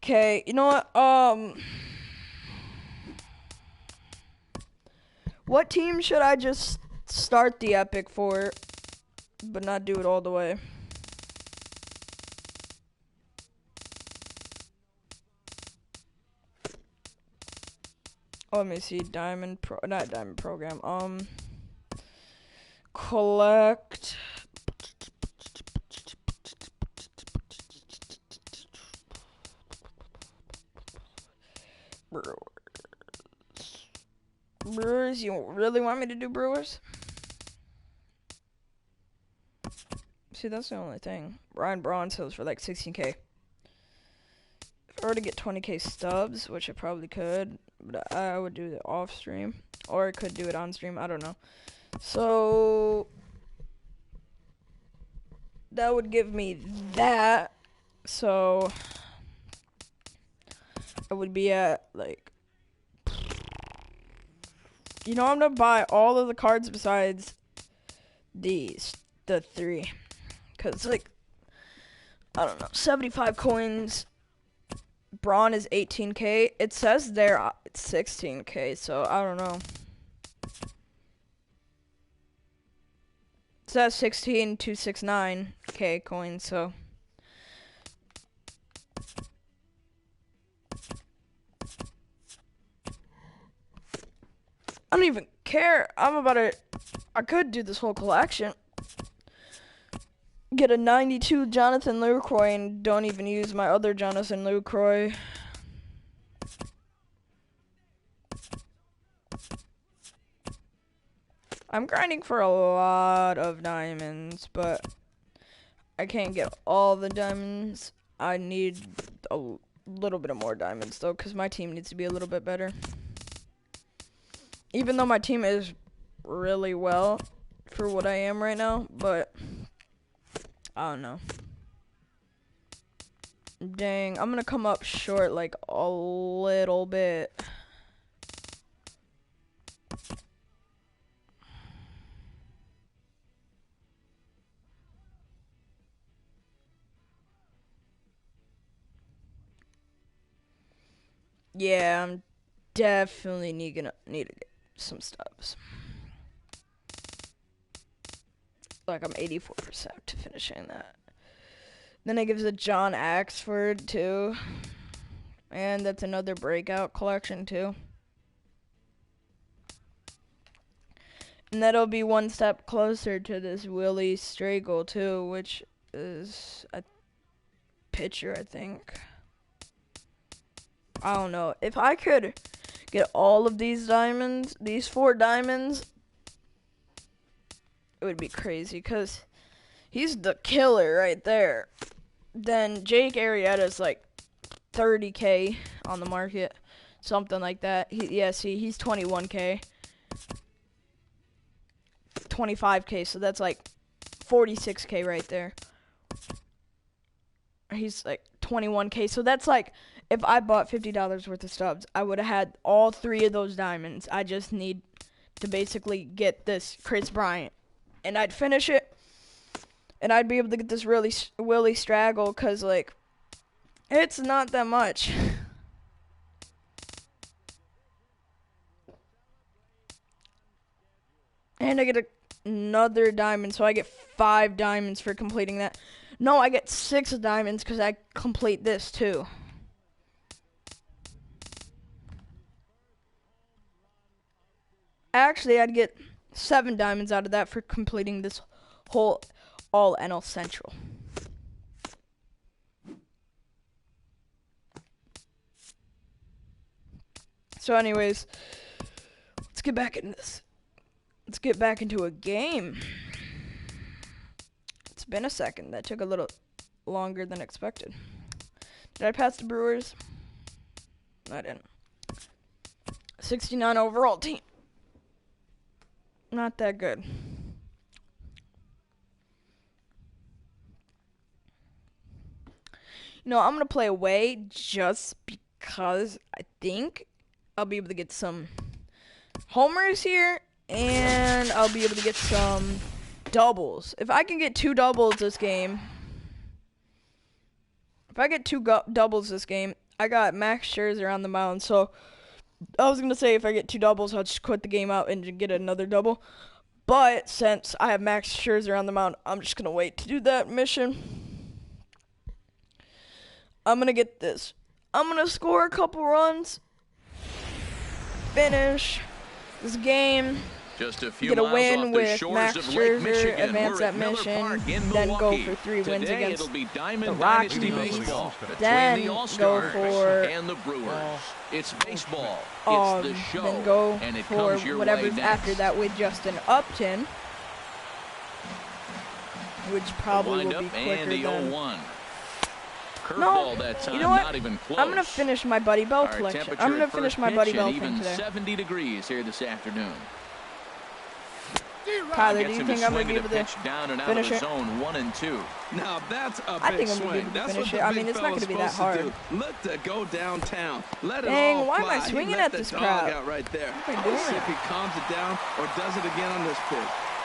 Okay, you know what team should I just start the epic for, but not do it all the way? Oh, let me see, not Diamond Program, collect. Brewers, you really want me to do Brewers? See, that's the only thing. Ryan Braun sells for like 16K. If I were to get 20K stubs, which I probably could, but I would do it off stream, or I could do it on stream. I don't know. So that would give me that. So I would be at like. You know, I'm gonna buy all of the cards besides the 3. Cause like, I don't know, 75 coins. Braun is 18K. It says there it's 16K, so I don't know. It says 16,269K coins, so. I don't even care. I could do this whole collection. Get a 92 Jonathan Lucroy and don't even use my other Jonathan Lucroy. I'm grinding for a lot of diamonds, but I can't get all the diamonds. I need a little bit of more diamonds, though, because my team needs to be a little bit better. Even though my team is really well for what I am right now, but I don't know. Dang, I'm gonna come up short like a little bit. Yeah, I'm definitely need to get some stubs. Like I'm 84% to finishing that. Then it gives a John Axford too. And that's another breakout collection too. And that'll be one step closer to this Willie Stragle too, which is a pitcher, I think. I don't know. If I could get all of these diamonds, these 4 diamonds, it would be crazy because he's the killer right there. Then Jake Arrieta's like 30K on the market, something like that. He's 21K, 25K, so that's like 46K right there. He's like 21K, so that's like, if I bought $50 worth of stubs, I would have had all 3 of those diamonds. I just need to basically get this Chris Bryant, and I'd finish it, and I'd be able to get this Willie Stragle, because, like, it's not that much. And I get a another diamond, so I get 5 diamonds for completing that. No, I get 6 diamonds because I complete this too. Actually, I'd get 7 diamonds out of that for completing this whole all NL Central. So anyways, let's get back into this. Let's get back into a game. It's been a second. That took a little longer than expected. Did I pass the Brewers? I didn't. 69 overall team. Not that good. You know, I'm going to play away just because I think I'll be able to get some homers here, and I'll be able to get some doubles. If I can get 2 doubles this game, I got Max Scherzer on the mound, so I was going to say if I get 2 doubles, I'll just quit the game out and get another double. But since I have Max Scherzer on the mound, I'm just going to wait to do that mission. I'm going to get this. I'm going to score a couple runs, finish this game, just a few get a miles win off with the Max Scherzer, advance that mission, then go for 3 wins against the Rockies, then go for and the Brewers. It's baseball. It's the show, then go and it for comes your whatever's way after next. that with Justin Upton, which probably will be quicker than... No, that time, you know what? not even close. I'm going to finish my Buddy Bell collection. I'm going to finish my Buddy Bell thing today. 70 degrees here this afternoon. Tyler, do you think I'm going to be able to finish it? Zone 1 and 2. Now that's a I big think I'm swing. going to be able to That's finish what it. I mean, it's not going to be that hard. Look to go downtown. Let it Dang, all why am I fly. swinging He let at this the crowd? dog out right there. What am I doing? Let's see if he calms it down or does it again on this pitch.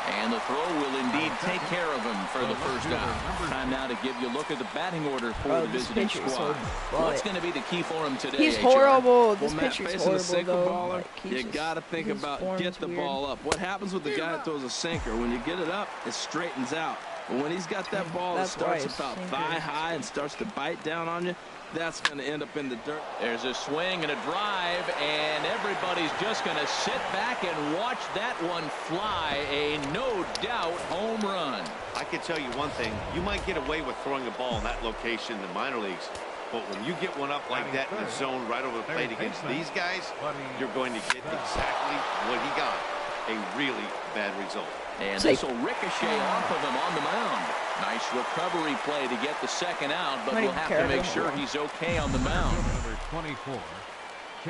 And the throw will indeed take care of him for the first out. Time now to give you a look at the batting order for the visiting squad. What's going to be the key for him today? He's horrible. This Well, Matt, pitcher's facing a horrible, sinker though. baller, Like, you got to think his about form's get the weird. ball up. What happens with the guy that throws a sinker? When you get it up, it straightens out. But when he's got that ball that That's why starts it's about sinker. thigh high and starts to bite down on you, that's going to end up in the dirt. There's a swing and a drive, and everybody's just going to sit back and watch that one fly. A no-doubt home run. I can tell you one thing. You might get away with throwing a ball in that location in the minor leagues, but when you get one up like that in the zone right over the plate against these guys, you're going to get exactly what he got, a really bad result. And this will ricochet off of him on the mound. Nice recovery play to get the second out, but we'll have to make sure he's okay on the mound. Number 24.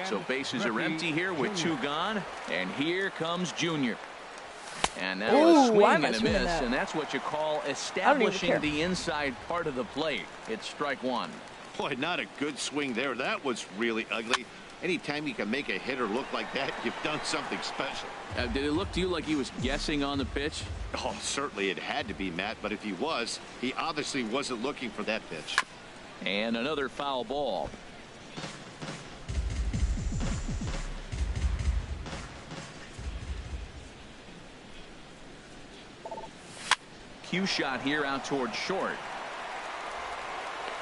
So bases are empty here with 2 gone, and here comes Junior. And now a swing and a miss, and that's what you call establishing the inside part of the plate. It's strike 1. Boy, not a good swing there. That was really ugly. Anytime you can make a hitter look like that, you've done something special. Did it look to you like he was guessing on the pitch? Oh, certainly it had to be, Matt, but if he was, he obviously wasn't looking for that pitch. And another foul ball. Cue shot here out towards short.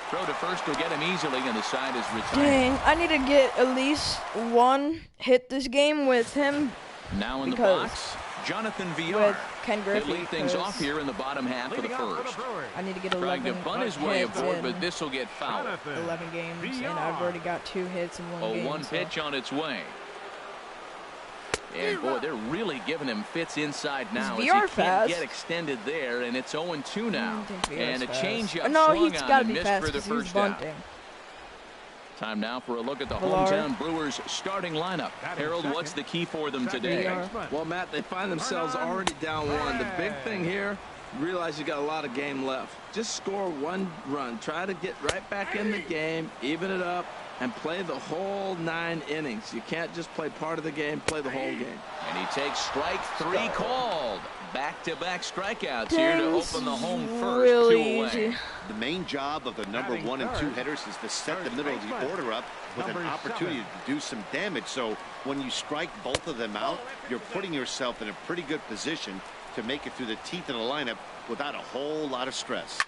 Throw to first will get him easily, and the side is retired. Dang, I need to get at least 1 hit this game with him. Now in the box, Jonathan Villar. With Ken Griffey. He'll lead things off here in the bottom half of the first. I need to get Trying 11 to bunt his way hits aboard, in but this will get fouled. 11 games, and I've already got 2 hits in 1 game. 0-1 pitch on its way. And boy, they're really giving him fits inside now. As he can't get extended there, and it's 0-2 now. And a changeup swung on and missed for the first out. Time now for a look at the hometown Brewers starting lineup. Harold, what's the key for them today? Well, Matt, they find themselves already down 1. The big thing here, realize you got a lot of game left. Just score 1 run. Try to get right back in the game, even it up, and play the whole 9 innings. You can't just play part of the game, play the whole game. And he takes strike 3 called. Back-to-back strikeouts here to open the home first, 2 away. The main job of the number 1 and 2 hitters is to set the middle of the order up with an opportunity to do some damage. So when you strike both of them out, you're putting yourself in a pretty good position to make it through the teeth of the lineup without a whole lot of stress.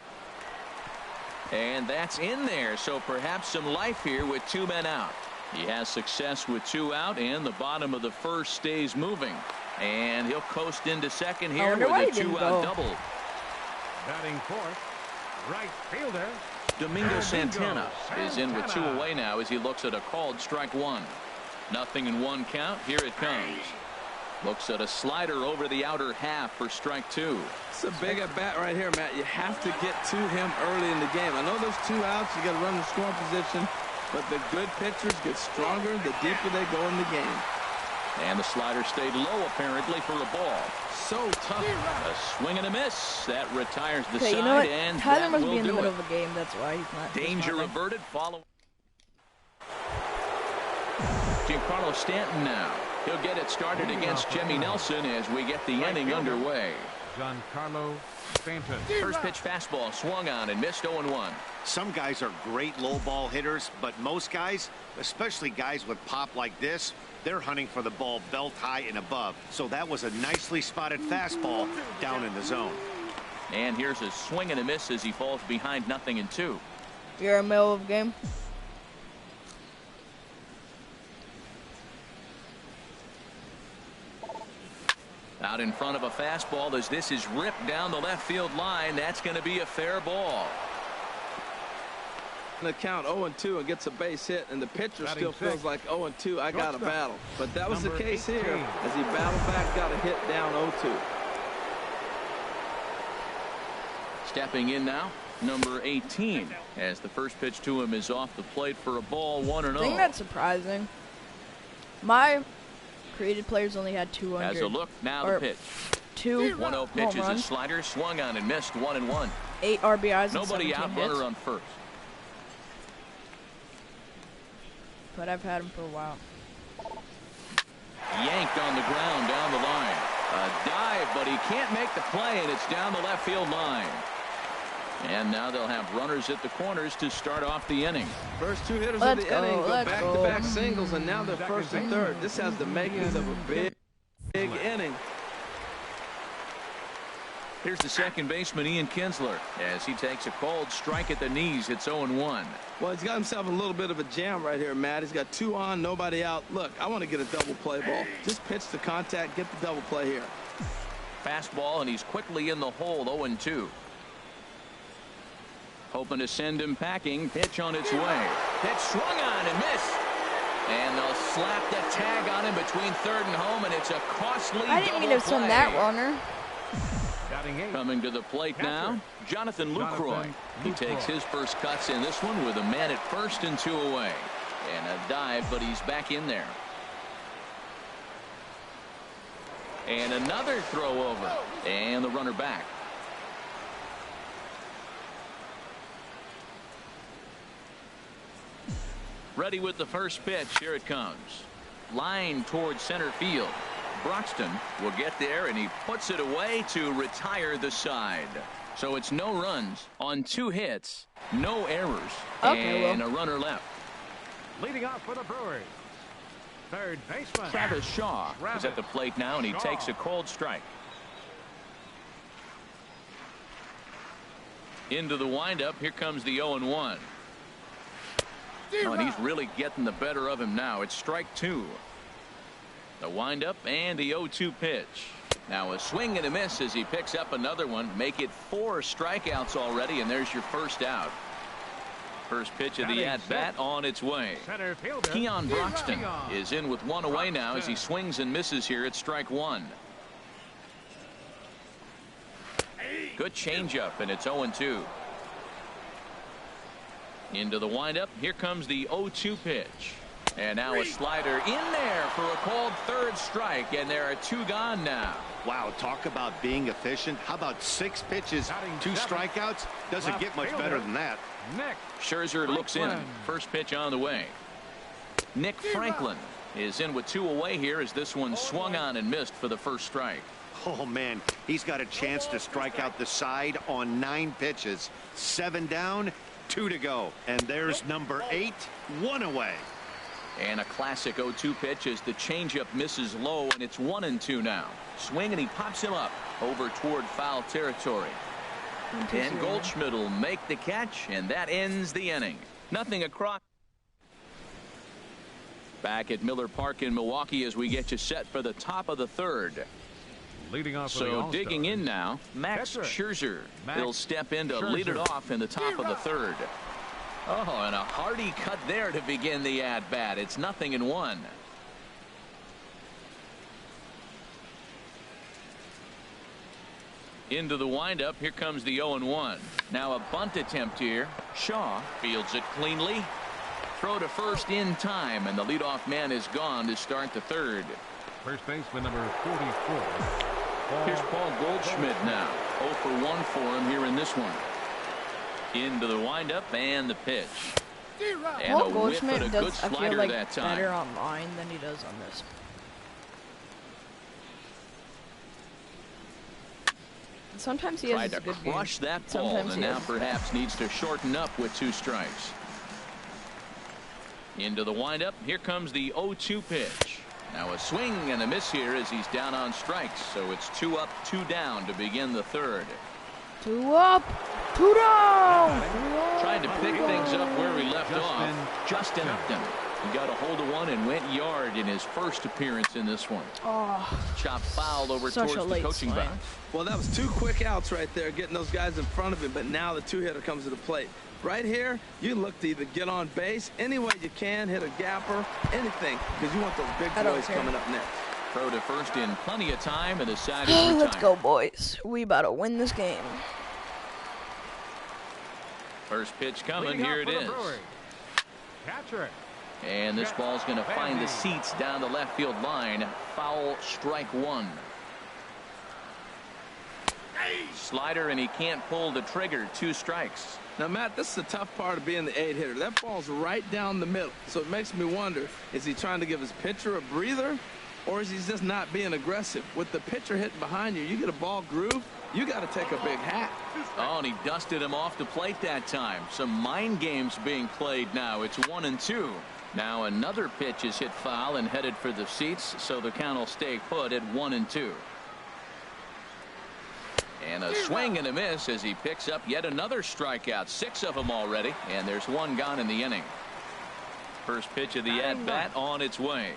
And that's in there, so perhaps some life here with 2 men out. He has success with 2 out, and the bottom of the first stays moving. And he'll coast into second here with a 2-out double. Batting fourth, right fielder Domingo Santana is in with 2 away now as he looks at a called strike 1. Nothing in 1 count. Here it comes. Looks at a slider over the outer half for strike 2. It's a big at bat right here, Matt. You have to get to him early in the game. I know there's 2 outs. You got to run the scoring position, but the good pitchers get stronger the deeper they go in the game. And the slider stayed low apparently for a ball. So tough. A swing and a miss. That retires the side, you know what? and Tyler that must will be in the do middle it. of a game. That's why he's not. Danger averted. Follow. Giancarlo Stanton now. He'll get it started against Jimmy Nelson as we get the inning underway. Giancarlo Stanton. First pitch fastball swung on and missed 0-1. Some guys are great low ball hitters, but most guys, especially guys with pop like this, they're hunting for the ball belt high and above. So that was a nicely spotted fastball down in the zone. And here's a swing and a miss as he falls behind 0-2. You're in the middle of the game. Out in front of a fastball as this is ripped down the left field line. That's going to be a fair ball. The count 0-2 and gets a base hit, and the pitcher still feels like 0-2. I got a battle. But that was the case here as he battled back, got a hit down 0-2. Stepping in now, number 18, as the first pitch to him is off the plate for a ball, 1-0. I think that's surprising. My created players only had 200. As a look, now the pitch. 2 1-0 pitch is a slider, swung on and missed, 1-1. 8 RBIs. Nobody out, hits. runner on first. But I've had him for a while. Yanked on the ground down the line. A dive, but he can't make the play, and it's down the left field line. And now they'll have runners at the corners to start off the inning. First 2 hitters of the inning go back-to-back singles, and now they're first and third. This has the makings of a big inning. Here's the second baseman, Ian Kinsler, as he takes a cold strike at the knees. It's 0-1. Well, he's got himself a little bit of a jam right here, Matt. He's got 2 on, nobody out. Look, I want to get a double play ball. Just pitch the contact, get the double play here. Fastball, and he's quickly in the hole, 0-2. Hoping to send him packing. Pitch on its way. Pitch swung on and missed. And they'll slap the tag on him between third and home, and it's a costly double play. I didn't mean to send that runner. Coming to the plate now, Jonathan Lucroy. He takes his first cuts in this one with a man at first and 2 away. And a dive, but he's back in there. And another throw over. And the runner back. Ready with the first pitch. Here it comes. Line towards center field. Broxton will get there, and he puts it away to retire the side. So it's no runs on 2 hits, no errors, and a runner left. Leading off for the Brewers, third baseman Travis Shaw is at the plate now, and he takes a cold strike. Into the windup. Here comes the 0-1. Oh, and he's really getting the better of him now. It's strike 2. The windup and the 0-2 pitch. Now a swing and a miss as he picks up another one. Make it 4 strikeouts already, and there's your first out. First pitch of the at-bat on its way. Keon Broxton is in with 1 away now as he swings and misses here at strike 1. Good changeup, and it's 0-2. Into the windup. Here comes the 0-2 pitch. And now a slider in there for a called third strike, and there are 2 gone now. Wow, talk about being efficient. How about 6 pitches, 2 strikeouts? Doesn't get much better than that. Scherzer looks in. First pitch on the way. Nick Franklin is in with 2 away here as this one swung on and missed for the first strike. Oh, man, he's got a chance to strike out the side on 9 pitches. 7 down, 2 to go. And there's number 8, 1 away. And a classic 0-2 pitch as the changeup misses low, and it's 1-2 now. Swing, and he pops him up over toward foul territory. And Goldschmidt will make the catch, and that ends the inning. Nothing across. Back at Miller Park in Milwaukee as we get you set for the top of the third. Leading off so digging in now, Max Scherzer. He'll step in to lead it off in the top of the third. Oh, and a hearty cut there to begin the at-bat. It's 0-1. Into the windup. Here comes the 0-1. Now a bunt attempt here. Shaw fields it cleanly. Throw to first in time, and the leadoff man is gone to start the third. First baseman number 44. Here's Paul Goldschmidt now. 0 for 1 for him here in this one. Into the windup and the pitch. And Paul a Goldschmidt whiff, but a good slider I feel like that time. better online than he does on this. Sometimes he has a good game. Crush that ball, and now perhaps needs to shorten up with 2 strikes. Into the windup. Here comes the 0-2 pitch. Now a swing and a miss here as he's down on strikes. So it's 2 up, 2 down to begin the third. 2 up, 2 down. Trying to pick things up where we left off. Justin Upton. He got a hold of one and went yard in his first appearance in this one. Oh, chop foul over towards the coaching box. Well, that was 2 quick outs right there, getting those guys in front of him. But now the 2-hitter comes to the plate. Right here, you look to either get on base any way you can, hit a gapper, anything, because you want those big boys coming up next. Throw to first in plenty of time, and the side is retired. Let's go, boys. We about to win this game. First pitch coming. Here it is. Catcher. And this ball's going to find the seats down the left field line. Foul, strike 1. Slider, and he can't pull the trigger. 2 strikes. Now, Matt, this is the tough part of being the 8-hitter. That ball's right down the middle. So it makes me wonder, is he trying to give his pitcher a breather, or is he just not being aggressive? With the pitcher hitting behind you, you get a ball groove, you got to take a big hack. Oh, and he dusted him off the plate that time. Some mind games being played now. It's 1-2. Now another pitch is hit foul and headed for the seats, so the count will stay put at 1-2. And a swing and a miss as he picks up yet another strikeout. 6 of them already, and there's 1 gone in the inning. First pitch of the at-bat on its way.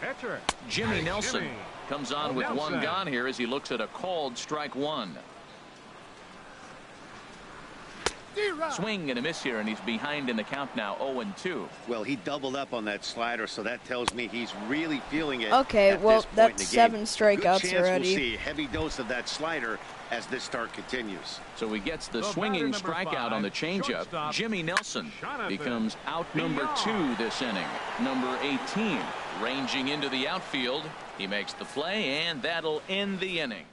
Jimmy Nelson comes on with 1 gone here as he looks at a called strike 1. Swing and a miss here, and he's behind in the count now. 0-2. Well, he doubled up on that slider, so that tells me he's really feeling it. Okay, well, that's 7 strikeouts already. We'll see a heavy dose of that slider as this start continues. So he gets the swinging strikeout on the changeup. Jimmy Nelson becomes out number 2 this inning. Number 18 ranging into the outfield. He makes the play, and that'll end the inning.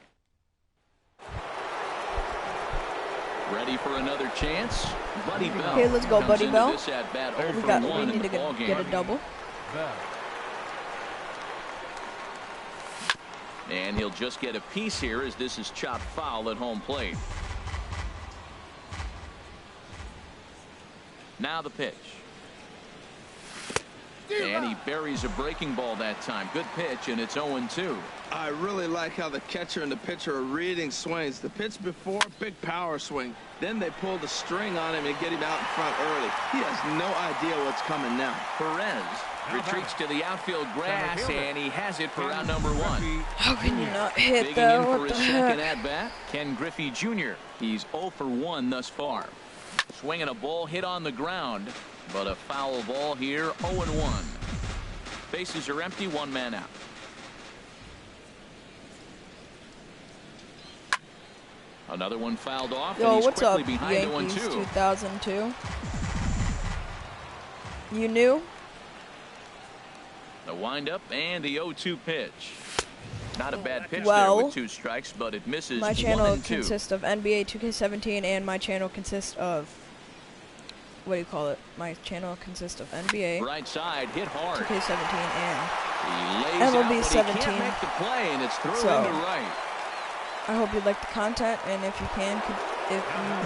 Ready for another chance. Buddy Bell. Okay, let's go, Buddy Bell. We need to get a double. And he'll just get a piece here as this is chopped foul at home plate. Now the pitch. And he buries a breaking ball that time. Good pitch, and it's 0-2. I really like how the catcher and the pitcher are reading swings. The pitch before, big power swing. Then they pull the string on him and get him out in front early. He has no idea what's coming now. Perez retreats to the outfield grass, and he has it for out number 1. How can you not hit Digging that? in for What his the second heck? at-bat, Ken Griffey Jr. He's 0 for 1 thus far. Swinging a ball hit on the ground, but a foul ball here, 0-1. Bases are empty, 1 man out. Another one fouled off. Yo, and he's what's quickly up, behind Yankees 0-2. 2002? You knew? The windup and the 0-2 pitch. Not a bad pitch Well, there with 2 strikes, but it misses. My channel 1-2. consists of NBA 2K17, and my channel consists of, what do you call it? My channel consists of NBA, Right side hit hard. 2K17, and He lays MLB out, but he 17. can't make the play, and it's thrown So, into right. I hope you like the content, and if you can, if you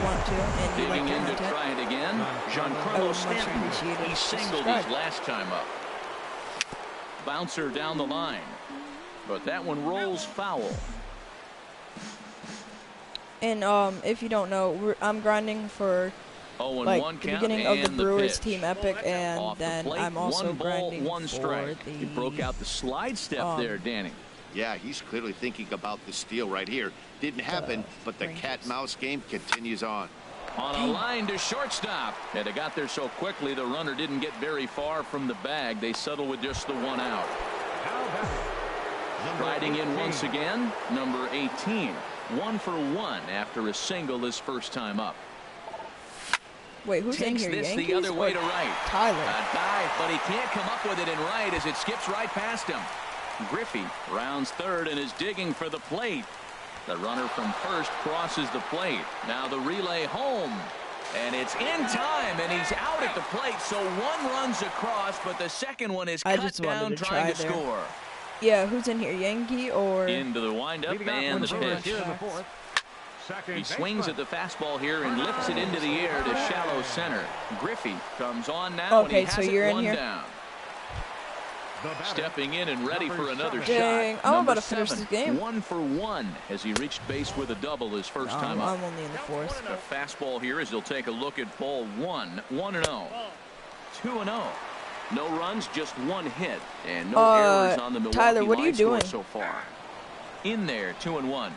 want to, and you like Digging the in to content, try it again. I Giancarlo would much Stanton. appreciate it. He singled Subscribe. his last time up. bouncer down the line. But that one rolls foul. And if you don't know, I'm grinding for like the beginning of the Brewers Team Epic, and then I'm also grinding for the... He broke out the slide step there, Danny. Yeah, he's clearly thinking about the steal right here. Didn't happen, but the cat-mouse game continues on. On a line to shortstop. And they got there so quickly, the runner didn't get very far from the bag. They settle with just the one out. Riding in once again, number 18. 1 for 1 after a single his first time up. Wait, who's in here? This Yankees the other way to right. Tyler. A dive, but he can't come up with it in right as it skips right past him. Griffey rounds third and is digging for the plate. The runner from first crosses the plate. Now the relay home. And it's in time, and he's out at the plate. So one runs across, but the second one is cut down trying to score. Yeah, who's in here? Yankee or... Into the windup and the pitch. He swings at the fastball here and lifts it into the air to shallow center. Griffey comes on now, and he has it one down. Stepping in and ready for another shot. I'm about to finish this game. 1 for 1 as he reached base with a double his first time up. I'm only in the fourth. A fastball here as he'll take a look at ball 1. 1-0. 2-0. No runs, just one hit, and no errors on the Milwaukee Tyler, what are you doing so far? In there, 2-1.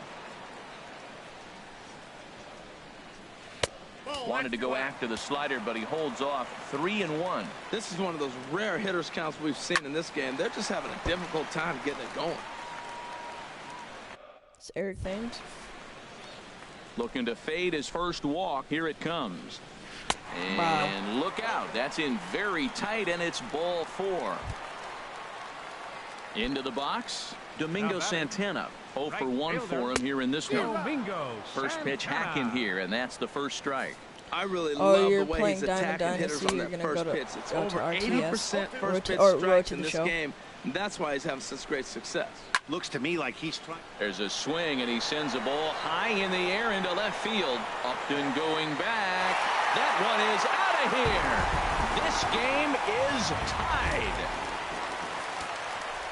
Wanted to go after the slider, but he holds off. 3-1. This is one of those rare hitters counts we've seen in this game. They're just having a difficult time getting it going. It's Eric Thames. Looking to fade his first walk. Here it comes. And look out. That's in very tight, and it's ball 4. Into the box. Domingo Santana. 0 for 1 for him here in this one. First pitch hack in here, and that's the first strike. I really love the way he's attacking hitters on that first pitch. It's over 80% first pitch strikes in this game. And that's why he's having such great success. Looks to me like he's trying. There's a swing, and he sends a ball high in the air into left field. Upton going back. That one is out of here. This game is tied.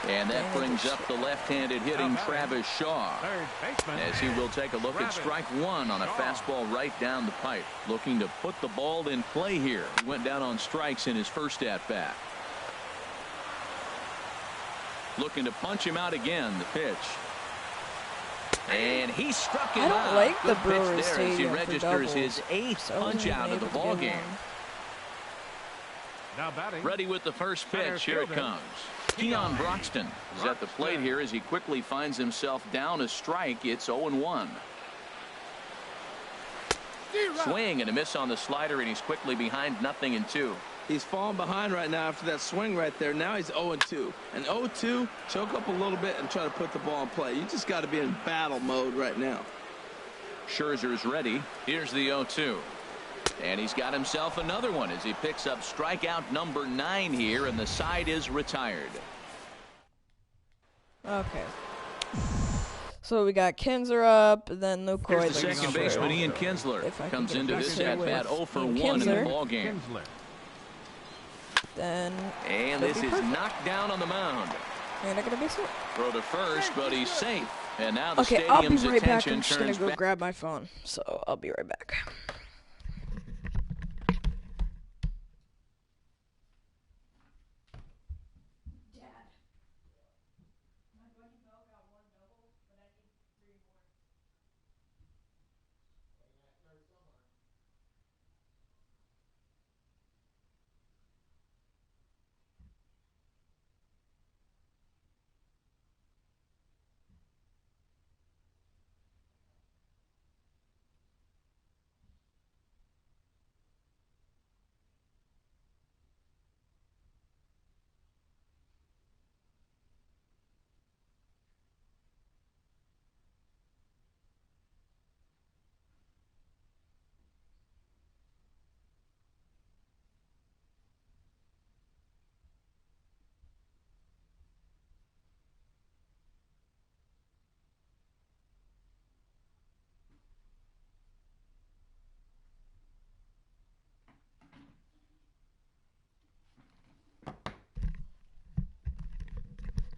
And that brings up the left-handed hitting Travis Shaw, as he will take a look at strike 1 on a fastball right down the pipe. Looking to put the ball in play here. He went down on strikes in his first at-bat. Looking to punch him out again, the pitch. And he struck him out. I don't like the Brewers there as he registers his 8th punch out of the ball game. Ready with the first pitch. Here it comes. Keon Broxton is at the plate here as he quickly finds himself down a strike. It's 0-1. Swing and a miss on the slider, and he's quickly behind 0-2. He's falling behind right now after that swing right there. Now he's 0-2. And 0-2, choke up a little bit and try to put the ball in play. You just got to be in battle mode right now. Scherzer's ready. Here's the 0-2. And he's got himself another one as he picks up strikeout number 9 here, and the side is retired. Okay. So we got Kinsler up, then Luke Roy. Here's the second baseman, Ian Kinsler. Comes into this at-bat 0 for 1 in the ballgame. And this is knocked down on the mound. And I got a base hit. Throw to first, but he's safe. And now the stadium's I'll be right back. attention I'm just turns gonna go grab my phone. So I'll be right back.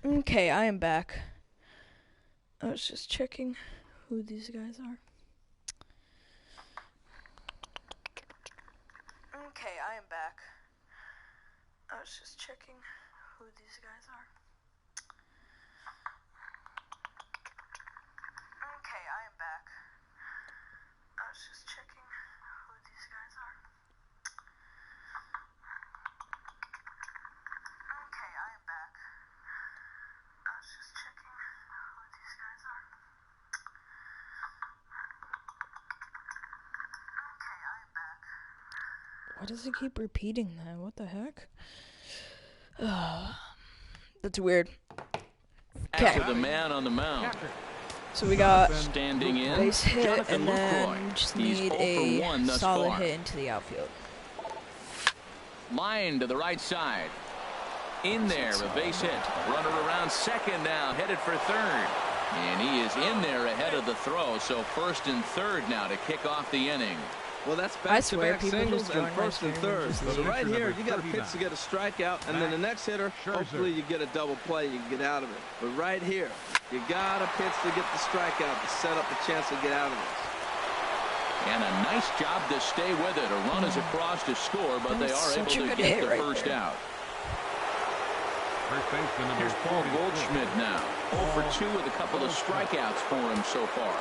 Okay, I am back. I was just checking who these guys are. Okay, I am back. I was just checking who these guys are. Okay, I am back. I was just checking who these guys are. Okay, I am back. I was just checking who these guys are. Okay, I am back. Why does it keep repeating that? What the heck? That's weird. After the man on the mound. So we got standing in base hit, Jonathan and then Lucroy. just He's need 0 for 1 a thus solid far. hit into the outfield. Line to the right side. In there, a base hit. Runner around second now, headed for third. And he is in there ahead of the throw, so first and third now to kick off the inning. Well, that's swear back-to-back people singles just and join first my and stream and third. just So leave. right here, you got a 39. pitch to get a strikeout, and then the next hitter, hopefully you get a double play, you can get out of it. But right here, you got a pitch to get the strikeout to set up a chance to get out of it. And a nice job to stay with it. A run is across to score, but they are able to get the first out. First baseman number Here's Paul 44. Goldschmidt now. 0 for 2 with a couple of strikeouts for him so far.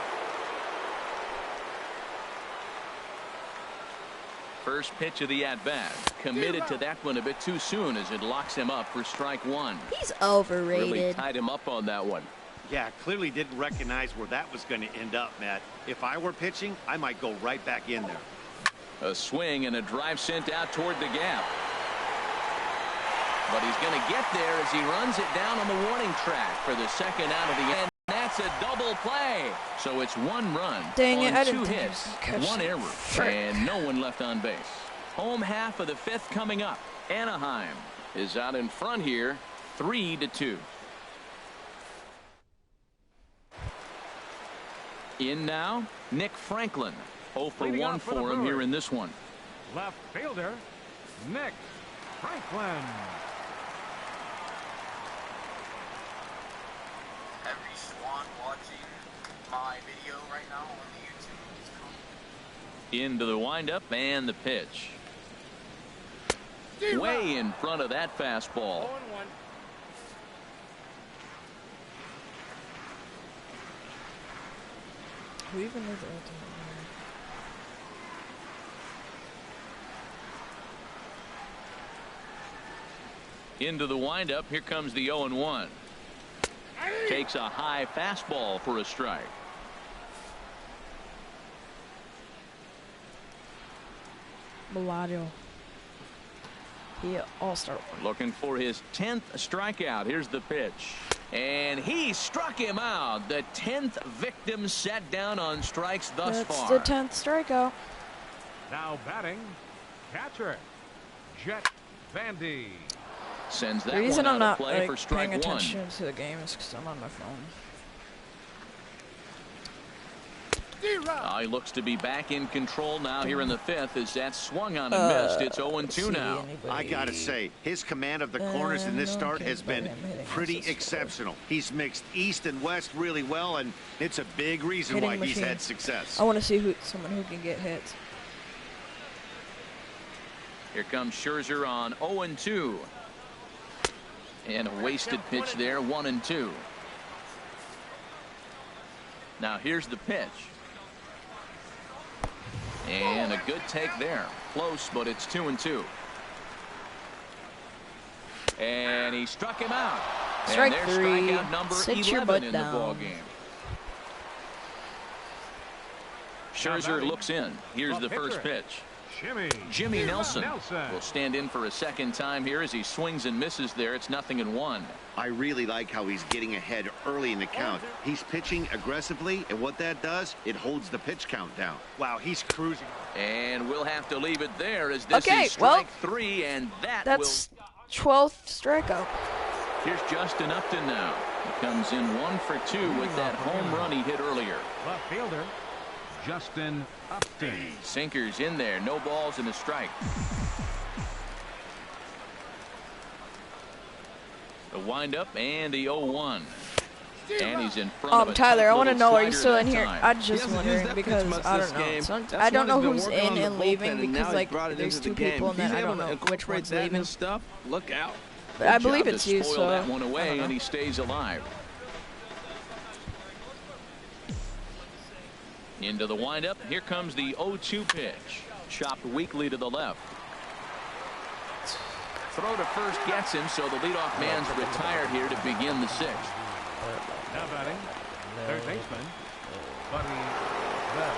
First pitch of the at-bat. Committed to that one a bit too soon as it locks him up for strike one. He's overrated. Really tied him up on that one. Yeah, clearly didn't recognize where that was going to end up, Matt. If I were pitching, I might go right back in there. A swing and a drive sent out toward the gap. But he's going to get there as he runs it down on the warning track for the second out of the end. That's a double play. So it's 1 run Dang it, I on didn't 2 think hits, he was gonna catch 1 that. error, Frick. and no one left on base. Home half of the 5th coming up. Anaheim is out in front here, 3-2. In now, Nick Franklin. 0 for Leading 1 off for the for him here Brewers. in this one. Left fielder, Nick Franklin. Every Swan watching my video right now on the YouTube. Into the windup and the pitch. Way in front of that fastball. 0-1. Who even is ultimate? Into the windup. Here comes the 0-1. Takes a high fastball for a strike. Bellagio. He all-star. Looking for his 10th strikeout. Here's the pitch. And he struck him out. The 10th victim set down on strikes thus far. That's the 10th strikeout. Now batting, catcher, Jet Vandy. Sends that The reason one I'm out of not play for paying strike one. attention to the game is because I'm on my phone. He looks to be back in control now here in the 5th as that swung on and missed. It's 0-2 now. I gotta say, his command of the corners in this start has been pretty exceptional. He's mixed east and west really well, and it's a big reason Hitting why he's machine. had success. I want to see someone who can get hits. Here comes Scherzer on 0-2. And a wasted pitch there, 1-2. Now here's the pitch. And a good take there. Close, but it's 2-2. And he struck him out. Strike and there's three. strikeout number Sit your 11 butt in down. the ball game. Scherzer looks in. Here's the first pitch. Jimmy Nelson will stand in for a second time here as he swings and misses there. It's 0-1. I really like how he's getting ahead early in the count. He's pitching aggressively, and what that does, it holds the pitch count down. Wow, he's cruising. And we'll have to leave it there as this Okay, is strike well, 3, and That's 12th strikeout. Here's Justin Upton now. He comes in 1 for 2 with that home run he hit earlier. Left fielder, Justin Upton. Sinkers in there, no balls and a strike. The windup and the 0-1. And he's in front of Tyler, I want to know, are you still in here? I'm just wondering because I don't know. I don't know who's in and leaving because like there's two people and then I don't know which one's leaving. Look out. But I believe it's you, so that one away and he stays alive. Into the windup. Here comes the 0-2 pitch. Chopped weakly to the left. Throw to first gets him, so the leadoff man's retired here to begin the sixth. Now batting, third baseman, Buddy Bell.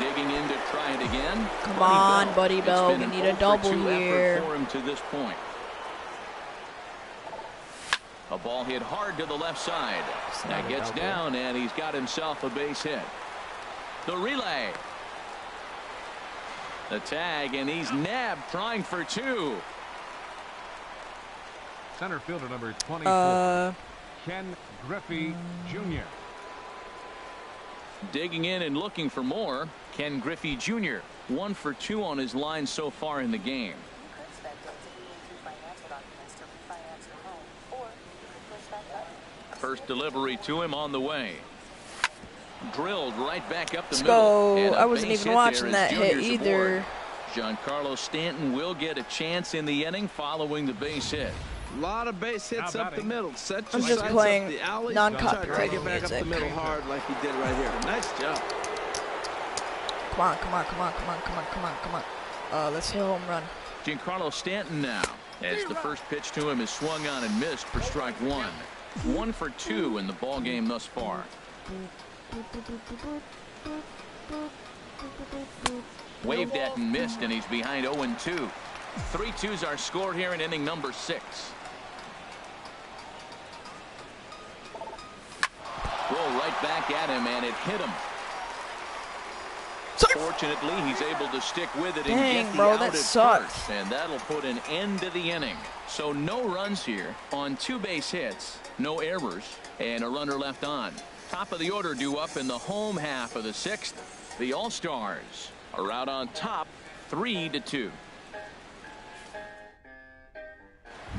Digging in to try it again. Come on, Buddy Bell. We need a double here. For him to this point. A ball hit hard to the left side. That gets down, and he's got himself a base hit. The relay. The tag, and he's nabbed, trying for two. Center fielder number 24, Ken Griffey Jr. Digging in and looking for more, Ken Griffey Jr. 1 for 2 on his line so far in the game. First delivery to him on the way. Drilled right back up the middle. Let's go. I wasn't even watching that hit either. Giancarlo Stanton will get a chance in the inning following the base hit. A lot of base hits up the middle. I'm just playing non-copyrighted music. Back up the middle hard like he did right here. Nice job. Come on, come on, come on, come on, come on, come on, come on. Let's hit a home run. Giancarlo Stanton now, as the first pitch to him is swung on and missed for strike one. 1 for 2 in the ball game thus far. Waved at and missed, and he's behind 0-2. 3-2s are scored here in inning number 6. Roll right back at him, and it hit him. Fortunately, he's able to stick with it and get the out at first, and that'll put an end to the inning. So no runs here on 2 base hits, no errors, and a runner left on. Top of the order due up in the home half of the 6th. The All-Stars are out on top 3-2.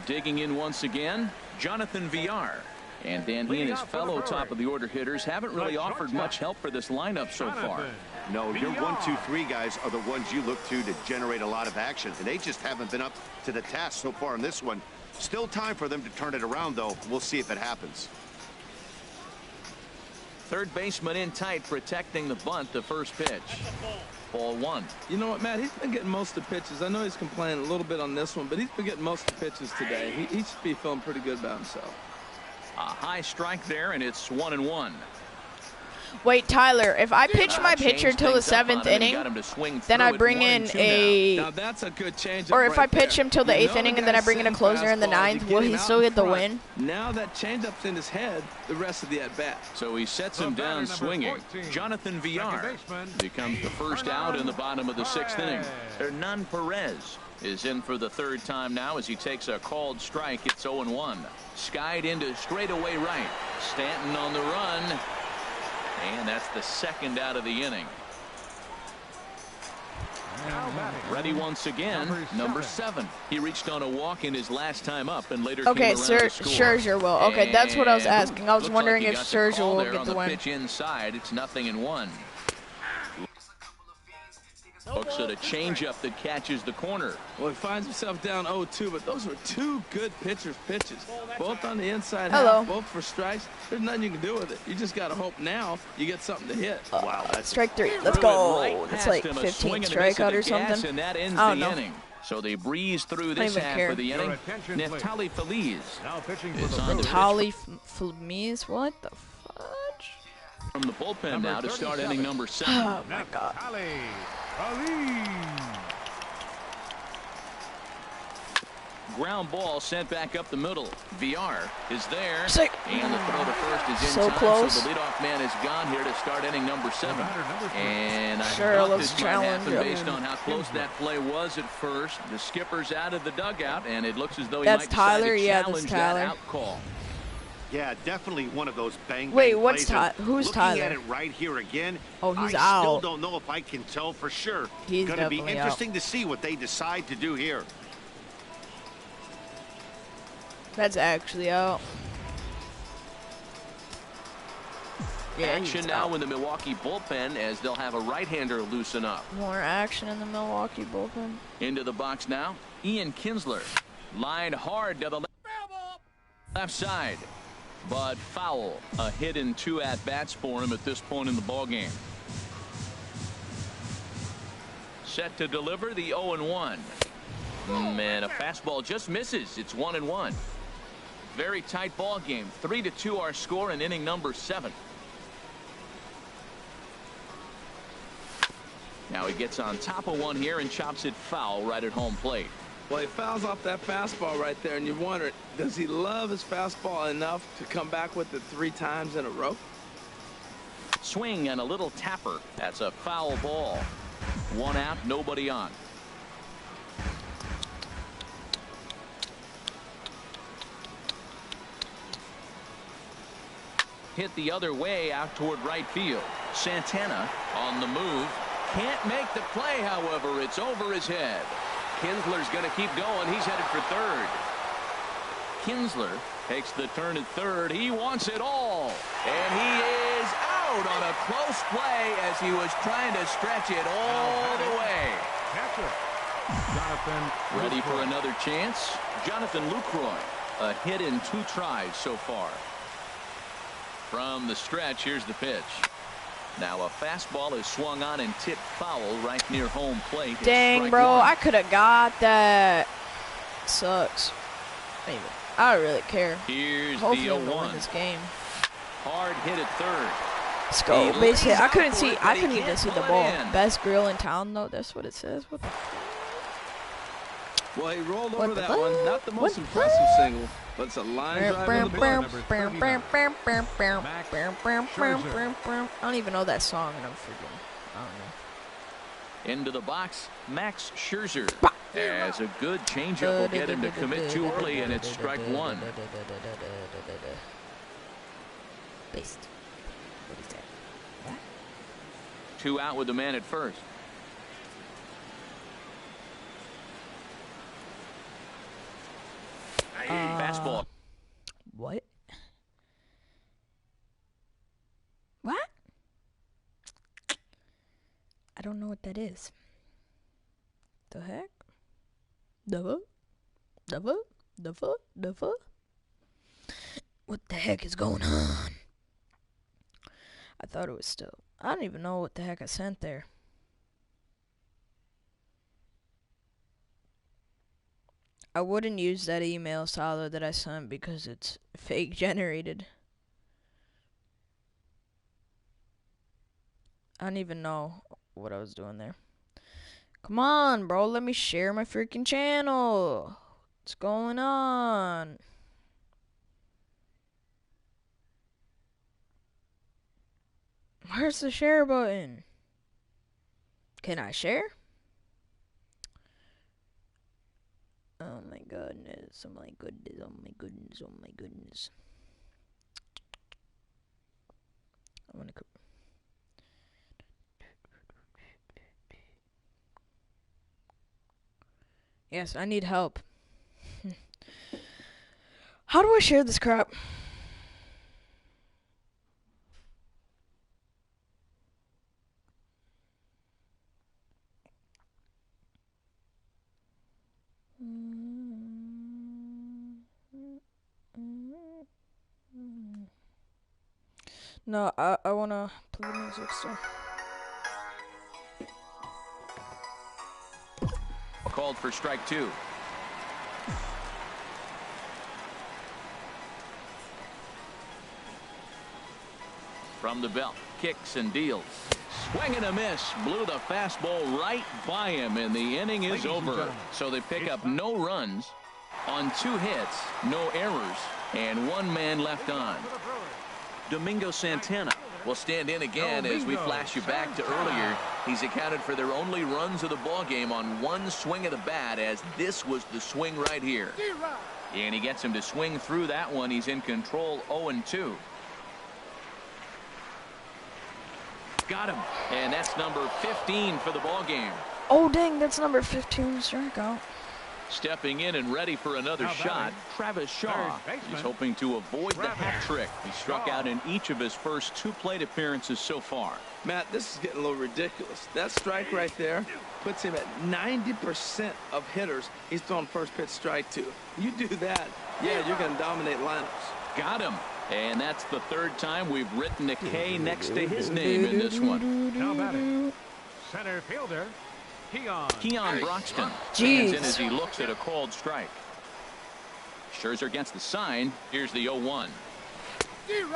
Digging in once again, Jonathan Villar. And Dan, he and his fellow top of the order hitters haven't really offered much help for this lineup so far. No, your 1, 2, 3 guys are the ones you look to generate a lot of action, and they just haven't been up to the task so far in this one. Still time for them to turn it around, though. We'll see if it happens. Third baseman in tight, protecting the bunt. The first pitch. Ball 1. You know what, Matt? He's been getting most of the pitches. I know he's complaining a little bit on this one, but he's been getting most of the pitches today. He should be feeling pretty good about himself. A high strike there, and it's 1-1. Wait, Tyler, if I pitch my pitcher till the 7th inning, then I bring in a... Now that's a good change. Or if I pitch him till the 8th inning and then I bring in a closer in the 9th, will he still get the win? Now that changeup's in his head the rest of the at-bat. So he sets him down swinging. Jonathan Villar becomes the first out in the bottom of the 6th inning. Hernan Perez is in for the 3rd time now as he takes a called strike. It's 0-1. Skied into straightaway right. Stanton on the run. And that's the 2nd out of the inning. Ready once again, number 7. He reached on a walk in his last time up and later came around to score. Scherzer will. Okay, that's what I was asking. I was wondering if Scherzer will get the win. Pitch inside. It's 0-1. Looks at a changeup that catches the corner. Well, he finds himself down 0-2, but those were 2 good pitchers' pitches. Both on the inside half, both for strikes. There's nothing you can do with it. You just got to hope now you get something to hit. Wow, that's strike 3. Let's go. It's like 15 strikeout or something. And that ends the inning. So they breeze through this half of the inning. Neftali Feliz is on the Neftali Feliz? What the fudge? From the bullpen now to start inning number 7. Oh, my God. Ground ball sent back up the middle. Villar is there. And the throw to first is in so time. Close. So the leadoff man is gone here to start inning number 7. And I thought this might happen based on how close that play was at first. The skipper's out of the dugout, and it looks as though he might decide to challenge that out call. Yeah, definitely one of those bang. Wait, what's Tyler? Who's Tyler? Looking at it right here again. Oh, he's out. I still don't know if I can tell for sure. He's going to be interesting out. to see what they decide to do here. That's actually out. Yeah, action now in the Milwaukee bullpen as they'll have a right-hander loosen up. More action in the Milwaukee bullpen. Into the box now, Ian Kinsler. Lined hard to the left side. But foul. A hit and 2 at-bats for him at this point in the ballgame. Set to deliver the 0-1. Man, a fastball just misses. It's 1-1. Very tight ball game. 3-2 our score in inning number 7. Now he gets on top of one here and chops it foul right at home plate. Well, he fouls off that fastball right there, and you wonder, does he love his fastball enough to come back with it 3 times in a row? Swing and a little tapper. That's a foul ball. 1 out, nobody on. Hit the other way out toward right field. Santana on the move. Can't make the play, however. It's over his head. Kinsler's going to keep going. He's headed for third. Kinsler takes the turn at third. He wants it all. And he is out on a close play as he was trying to stretch it all the way. Catcher, Jonathan. Ready for another chance? Jonathan Lucroy. A hit in 2 tries so far. From the stretch, here's the pitch. Now a fastball is swung on and tipped foul right near home plate. Dang, bro, I could have got that. Sucks. Maybe. I don't really care. Here's hopefully the 0-1. We'll win this game. Hard hit at third. Let's go. Base hit. I couldn't even see the ball. Best grill in town, though. That's what it says. What the? Well, he rolled over that one. Not the most impressive single, but it's a line drive in the I don't even know that song, and I'm freaking. I don't know. Into the box, Max Scherzer. As a good changeup will get him to commit too early, and it's strike 1. Based. What is that? What? 2 out with the man at first. Fastball. What? What? I don't know what that is. The heck? The fuck? What the heck is going on? I thought it was still. I don't even know what the heck I sent there. I wouldn't use that email, Salo, that I sent because it's fake generated. I don't even know what I was doing there. Come on, bro. Let me share my freaking channel. What's going on? Where's the share button? Can I share? Oh my goodness, oh my goodness, oh my goodness, oh my goodness. I wanna go. Yes, I need help. How do I share this crap? No, I wanna play the music still. Called for strike 2. From the belt, kicks and deals. Swing and a miss. Blew the fastball right by him, and the inning is over. So they pick up no runs on 2 hits, no errors, and 1 man left on. Domingo Santana will stand in again as we flash you back to earlier. He's accounted for their only runs of the ball game on 1 swing of the bat, as this was the swing right here. And he gets him to swing through that one. He's in control, 0-2. Got him, and that's number 15 for the ball game. Oh dang, that's number 15 strikeout. Stepping in and ready for another shot, Travis Shaw. He's hoping to avoid the hat trick. He struck out in each of his first 2 plate appearances so far. Matt, this is getting a little ridiculous. That strike right there puts him at 90% of hitters he's throwing first pitch strike to. You do that, yeah, you're going to dominate lineups. Got him. And that's the 3rd time we've written a K next to his name in this one. Now batting, center fielder, Keon Broxton Jeez. stands in as he looks at a called strike. Scherzer gets the sign. Here's the 0-1.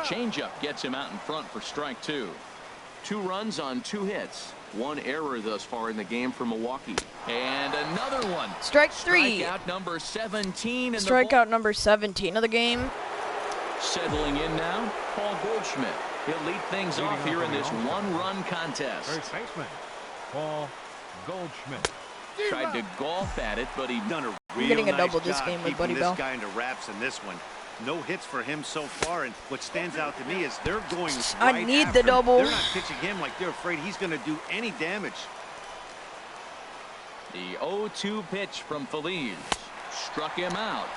Changeup gets him out in front for strike 2. 2 runs on 2 hits. 1 error thus far in the game for Milwaukee. And another one. Strike 3. Strikeout number 17. Strikeout number 17 of the game. Settling in now, Paul Goldschmidt. He'll lead things off here in this 1-run contest. First baseman, Paul Goldschmidt. Tried to golf at it, but he's done a real getting a nice double this job game with keeping Buddy Bell. this guy into wraps in this one. No hits for him so far, and what stands out to me is they're going right I need after the double. They're not pitching him like they're afraid he's going to do any damage. The 0-2 pitch from Feliz. Struck him out.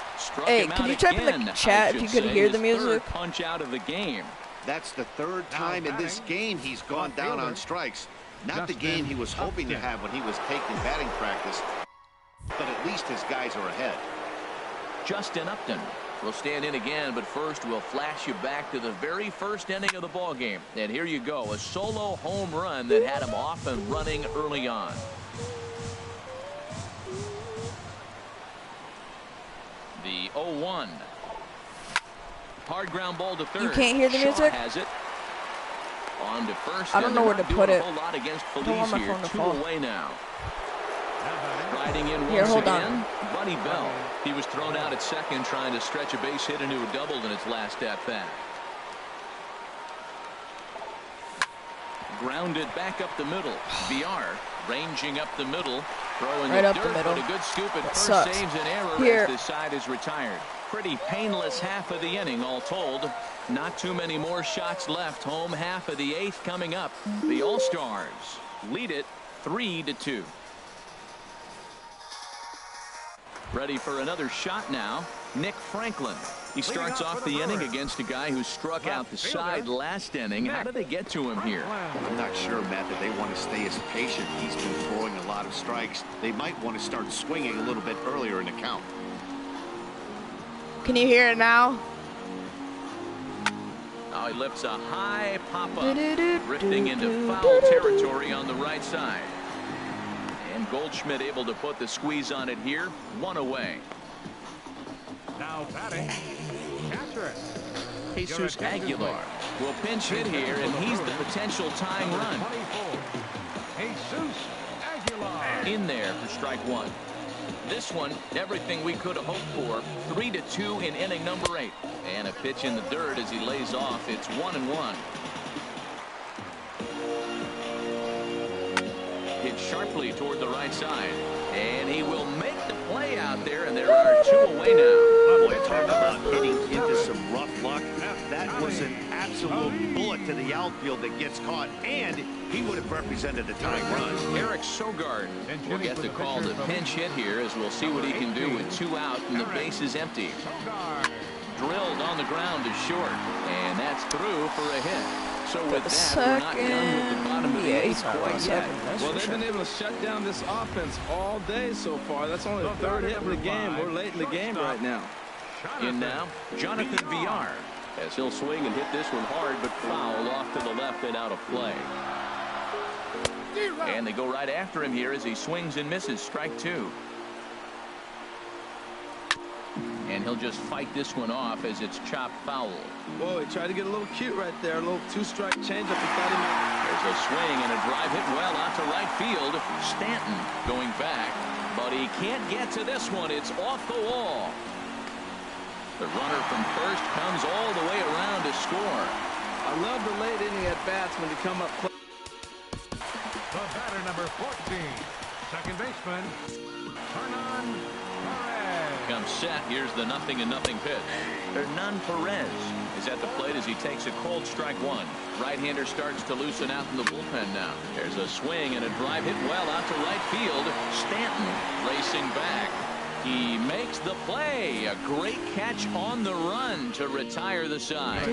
Hey, can you type in the chat if you could hear the music? Punch out of the game. That's the 3rd time in this game he's gone down on strikes. Not the game he was hoping to have when he was taking batting practice, but at least his guys are ahead. Justin Upton will stand in again, but first we'll flash you back to the very first inning of the ball game. And here you go, a solo home run that had him off and running early on. The 0-1. Hard ground ball to third. You can't hear the Shaw music? has it. On to first. I don't know where to put it. A lot against I don't want my Feliz phone here. to 2 fall. away now. Riding in Here, once hold again, on. Buddy Bell. He was thrown out at second trying to stretch a base hit into a double in his last at bat. Grounded back up the middle. VR ranging up the middle. Throwing right the up dirt, the middle. but a good scoop at That first sucks. saves an error Here. as this side is retired. Pretty painless half of the inning all told. Not too many more shots left. Home half of the 8th coming up. The All-Stars lead it 3-2. Ready for another shot now. Nick Franklin. He starts off the inning against a guy who struck out the side last inning. How did they get to him here? I'm not sure, Matt, that they want to stay as patient. He's been throwing a lot of strikes. They might want to start swinging a little bit earlier in the count. Can you hear it now? Now he lifts a high pop-up, drifting into foul territory on the right side. And Goldschmidt able to put the squeeze on it here. 1 away. Now batting, catcher. Jesus Aguilar will pinch hit here, and he's the potential tying run. 24, Jesus Aguilar. In there for strike 1. This one, everything we could have hoped for. 3-2 in inning number 8. And a pitch in the dirt as he lays off. It's 1-1. Hit sharply toward the right side. And he will make the play out there, and there are 2 away now. Boy, talk about hitting into some rough luck. That was an absolute bullet to the outfield that gets caught, and he would have represented the tying run. Eric Sogard will get the call to pinch hit here, as we'll see what he can do with 2 out and the base is empty. Drilled on the ground to short, and that's through for a hit. So with that, we're not done with the bottom of the 8th quite yet. Well, they've been able to shut down this offense all day so far. That's only the 3rd hit of the game. We're late in the game right now. In now, Jonathan VR, as he'll swing and hit this one hard, but foul off to the left and out of play. And they go right after him here as he swings and misses. Strike 2. And he'll just fight this one off as it's chopped foul. Whoa, he tried to get a little cute right there. A little 2-strike changeup. He thought he might. There's a swing and a drive hit well out to right field. Stanton going back, but he can't get to this one. It's off the wall. The runner from first comes all the way around to score. I love the late inning at bats when they come up close. The batter number 14, second baseman, Hernan Perez. Comes set. Here's the 0-0 pitch. Hernan Perez is at the plate as he takes a cold strike 1. Right-hander starts to loosen out in the bullpen now. There's a swing and a drive hit well out to right field. Stanton racing back. He makes the play. A great catch on the run to retire the side.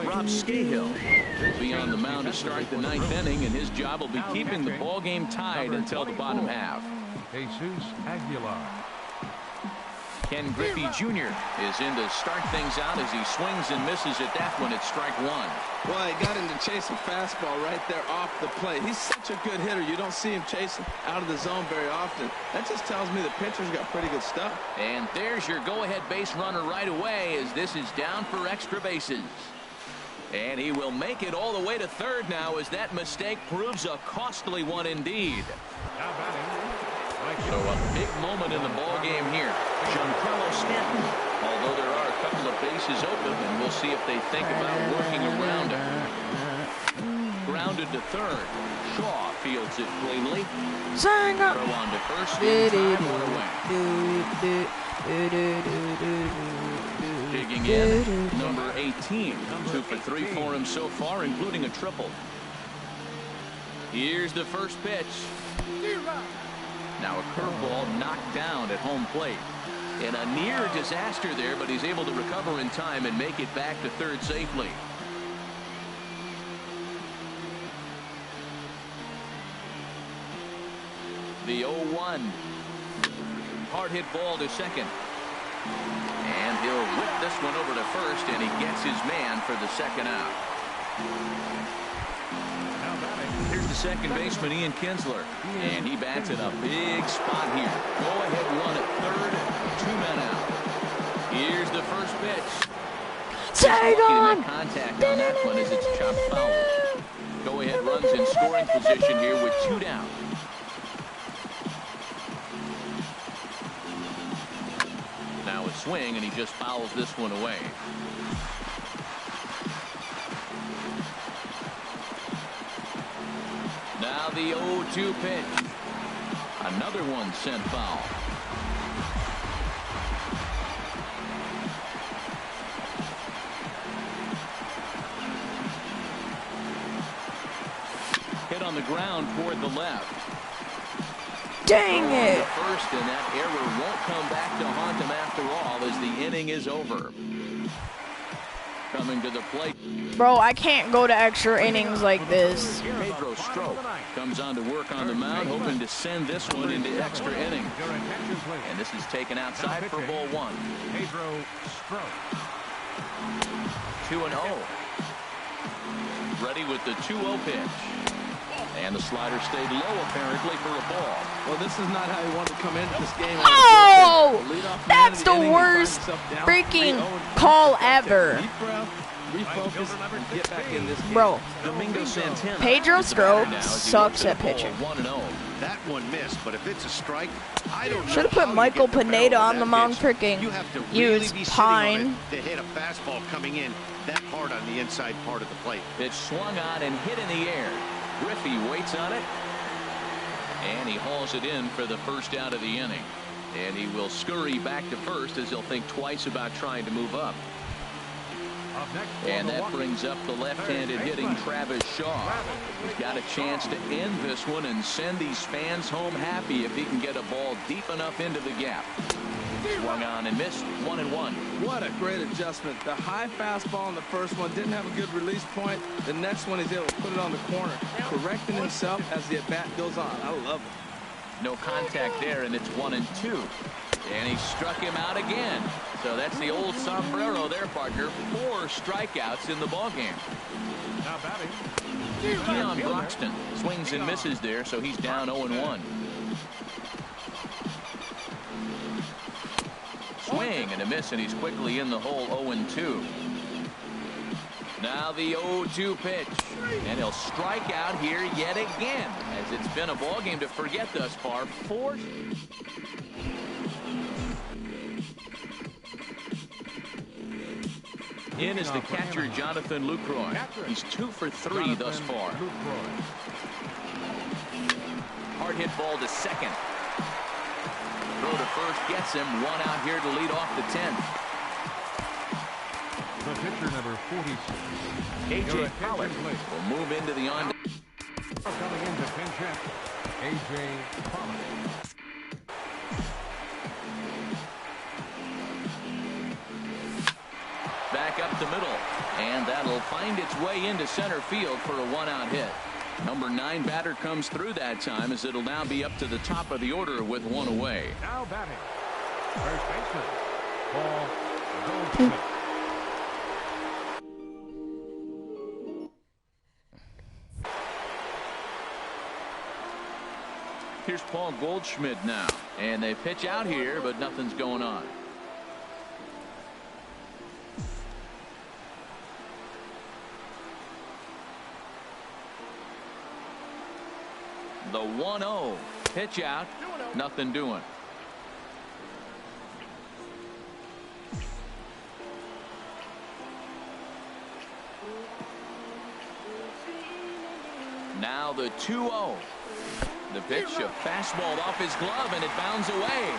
Rob Scahill will be on the mound to start the 9th inning, and his job will be keeping the ball game tied until the bottom half. Jesus Aguilar. Ken Griffey Jr. is in to start things out as he swings and misses at that one at strike one. Well, he got him to chase a fastball right there off the plate. He's such a good hitter. You don't see him chasing out of the zone very often. That just tells me the pitcher's got pretty good stuff. And there's your go-ahead base runner right away as this is down for extra bases. And he will make it all the way to third now as that mistake proves a costly one indeed. So a big moment in the ball game here. Giancarlo Stanton, although there are a couple of bases open, and we'll see if they think about working around it. Grounded to third. Shaw fields it cleanly. Throw on to first in time, one away. Digging in, number 18. 2 for 3 for him so far, including a triple. Here's the first pitch. Now a curveball knocked down at home plate. And a near disaster there, but he's able to recover in time and make it back to third safely. The 0-1. Hard hit ball to second. And he'll whip this one over to first, and he gets his man for the second out. Here's the second baseman, Ian Kinsler, and he bats in a big spot here. Go-ahead run at third, 2 men out. Here's the first pitch. Tag on! Contact on that one as it's chopped foul. Go-ahead runs in scoring position here with 2 down. Now a swing, and he just fouls this one away. Now the 0-2 pitch. Another one sent foul. Hit on the ground toward the left. Dang it! First, and that error won't come back to haunt him after all as the inning is over. Coming to the plate. Bro, I can't go to extra innings like this. Pedro Strop comes on to work on the mound, hoping to send this one into extra innings. And this is taken outside for ball 1. Pedro Strop. 2-0. Ready with the 2-0 pitch. And the slider stayed low, apparently, for a ball. Well, this is not how he wanted to come into this game. Oh! That's the worst freaking call ever. Refocus and get back in this game. Bro, Domingo Santana. Pedro Strop sucks at pitching. 1-0. That one missed, but if it's a strike, I don't know. Should have put Michael Pineda on the mound freaking You have to really use be Pine. to hit a fastball coming in that hard on the inside part of the plate. Pitch swung on and hit in the air. Griffey waits on it. And he hauls it in for the first out of the inning. And he will scurry back to first as he'll think twice about trying to move up. And that brings up the left-handed hitting Travis Shaw. He's got a chance to end this one and send these fans home happy if he can get a ball deep enough into the gap. Swung on and missed. 1-1. What a great adjustment. The high fastball in the first one didn't have a good release point. The next one he's able to put it on the corner, correcting himself as the at-bat goes on. I love it. No contact there, and it's 1-2. And he struck him out again. So that's the old sombrero there, partner. 4 strikeouts in the ballgame. Now batting. Keon Broxton swings and misses there, so he's down 0-1. Swing and a miss, and he's quickly in the hole. 0-2. Now the 0-2 pitch, and he'll strike out here yet again, as it's been a ball game to forget thus far. 4. In is the catcher, Jonathan Lucroy. He's 2 for 3 thus far. Hard hit ball to second. Throw to first gets him. 1 out here to lead off the 10th. The pitcher, number 46. A.J. Pollock will move into the on. Coming into pinch hit, A.J. Pollock. back up the middle. And that'll find its way into center field for a one-out hit. Number 9 batter comes through that time, as it'll now be up to the top of the order with one away. Now batting, first baseman, Paul Goldschmidt. Here's Paul Goldschmidt now, and they pitch out here, but nothing's going on. The 1-0 pitch out, nothing doing. Now the 2-0. The pitch, a fastball off his glove, and it bounds away.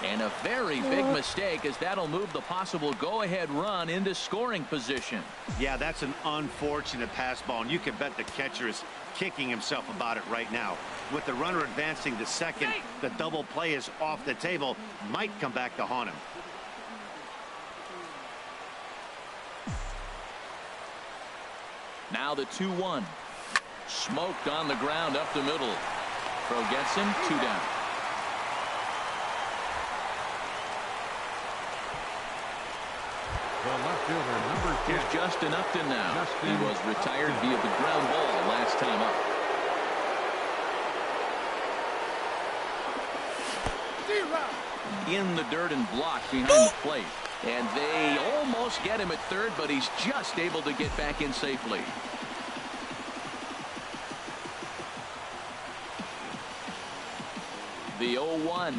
And a very big mistake, as that'll move the possible go-ahead run into scoring position. Yeah, that's an unfortunate pass ball, and you can bet the catcher is kicking himself about it right now. With the runner advancing to second, the double play is off the table, might come back to haunt him. Now the 2-1. Smoked on the ground up the middle. Throw gets him, 2 down. The left fielder, number 10. Here's Justin Upton now. He was retired via the ground ball last time up. In the dirt and blocked behind the plate. And they almost get him at third, but he's just able to get back in safely. The 0-1.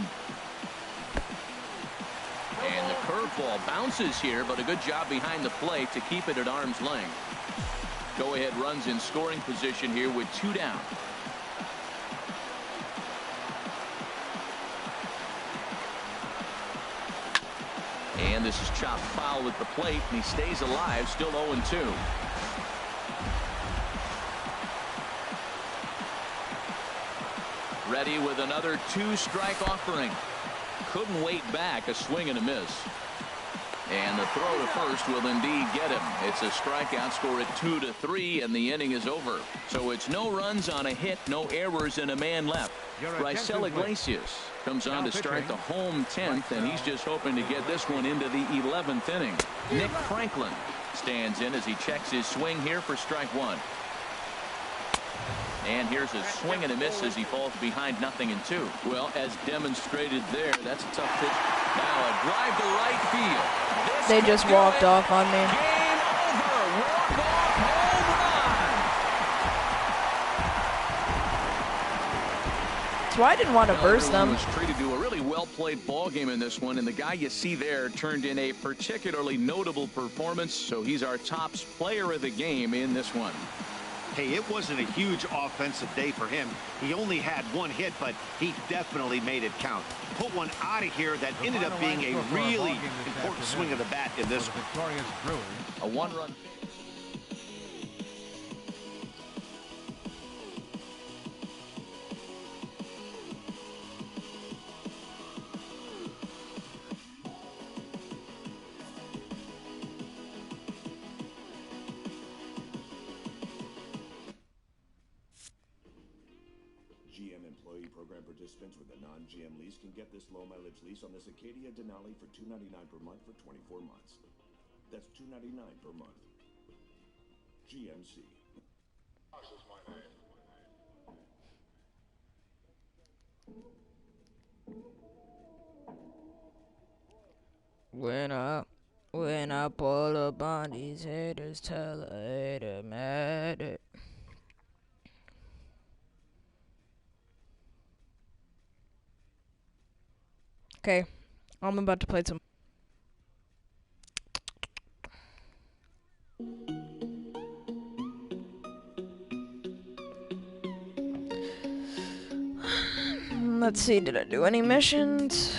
And the curveball bounces here, but a good job behind the plate to keep it at arm's length. Go-ahead runs in scoring position here with 2 down. And this is chopped foul at the plate, and he stays alive, still 0-2. Ready with another 2-strike offering. Couldn't wait back, a swing and a miss. And the throw to first will indeed get him. It's a strikeout, score at 2-3, and the inning is over. So it's no runs on a hit, no errors, and a man left. Raisel Iglesias comes on to start the home 10th, and he's just hoping to get this one into the 11th inning. Nick Franklin stands in as he checks his swing here for strike 1. And here's a swing and a miss as he falls behind 0-2. Well, as demonstrated there, that's a tough pitch. Now a drive to right field. They just walked off on me. Game over. Walk-off home run. That's why I didn't want to burst them. Was treated to a really well-played ball game in this one, and the guy you see there turned in a particularly notable performance, so he's our top player of the game in this one. Hey, it wasn't a huge offensive day for him. He only had 1 hit, but he definitely made it count. Put one out of here that ended up being a really important swing of the bat in this one. A 1-run. Participants with a non-GM lease can get this low-mileage lease on this Acadia Denali for $299 per month for 24 months. That's $299 per month. GMC. When I pull up on these haters, tell a hater matter. Okay, I'm about to play some. Let's see, did I do any missions?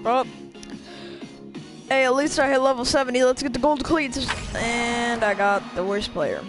Oh. Hey, at least I hit level 70. Let's get the gold cleats. And I got the worst player.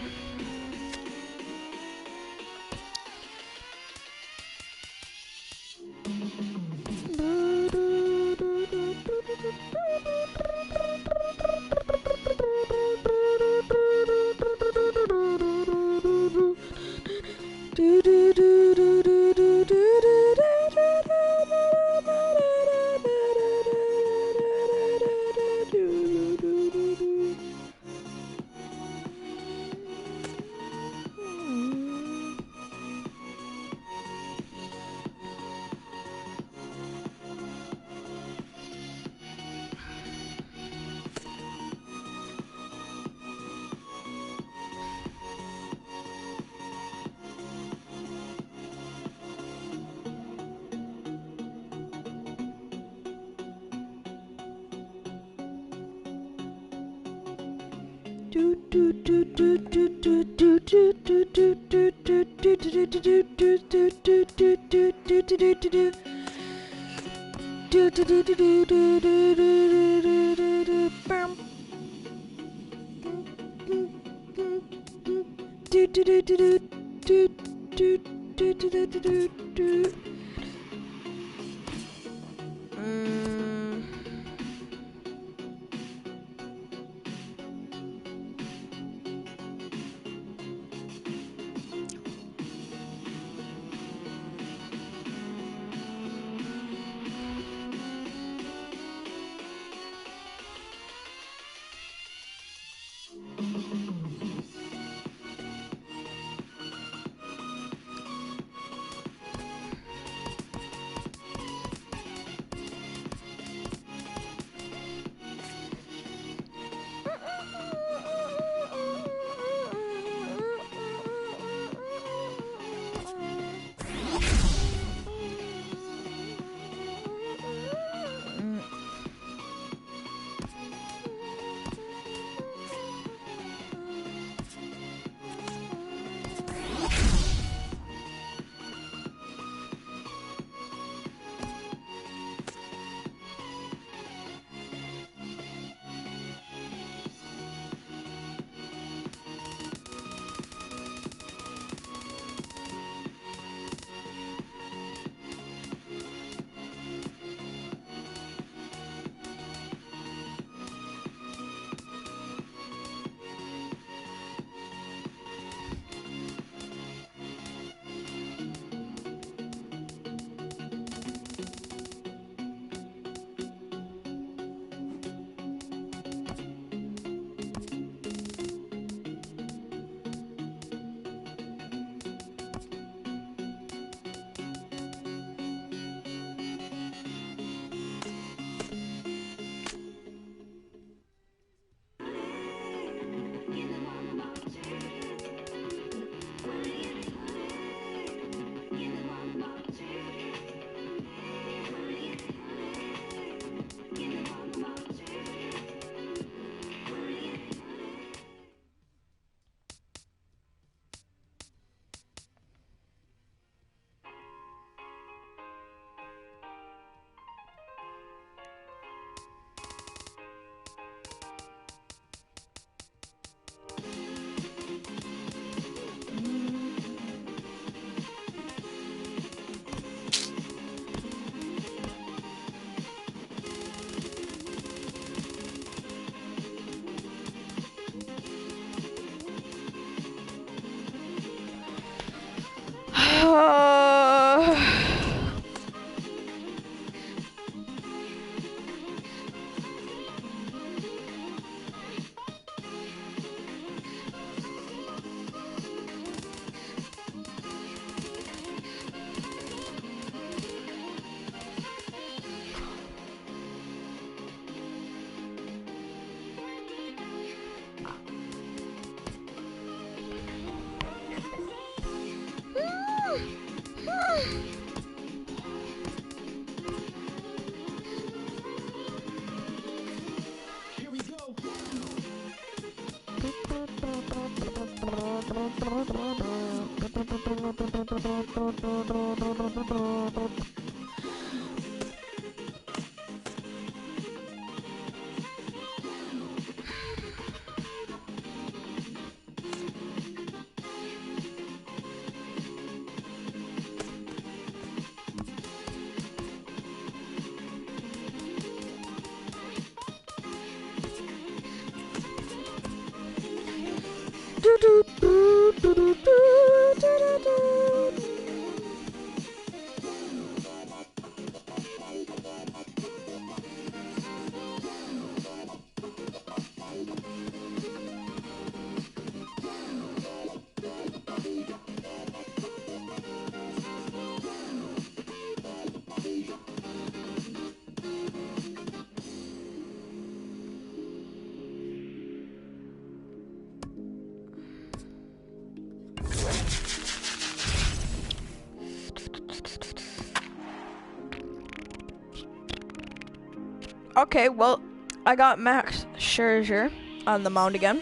Okay, well, I got Max Scherzer on the mound again.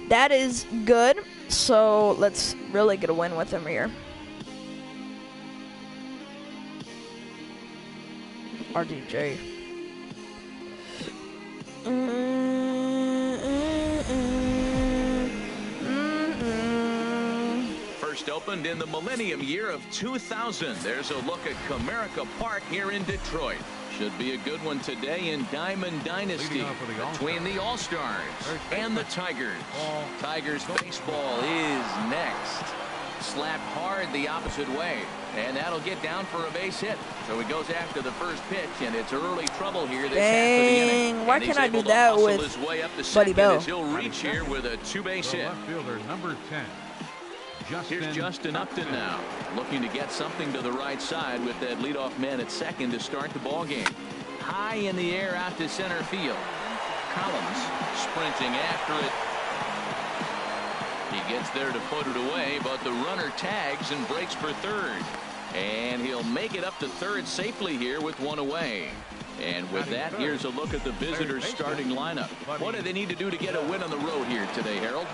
That is good, so let's really get a win with him here. RDJ. First opened in the millennium year of 2000. There's a look at Comerica Park here in Detroit. Should be a good one today in Diamond Dynasty between the All-Stars and the Tigers. Tigers baseball is next. Slapped hard the opposite way, and that'll get down for a base hit. So he goes after the first pitch, and it's early trouble here this half of the inning. Why can't I do that with Buddy Bell? He'll reach here with a two-base hit. Left fielder number 10. Here's Justin Upton now, looking to get something to the right side with that leadoff man at second to start the ball game. High in the air out to center field. Collins sprinting after it. He gets there to put it away, but the runner tags and breaks for third. And he'll make it up to third safely here with one away. And with that, here's a look at the visitors' starting lineup. What do they need to do to get a win on the road here today, Harold?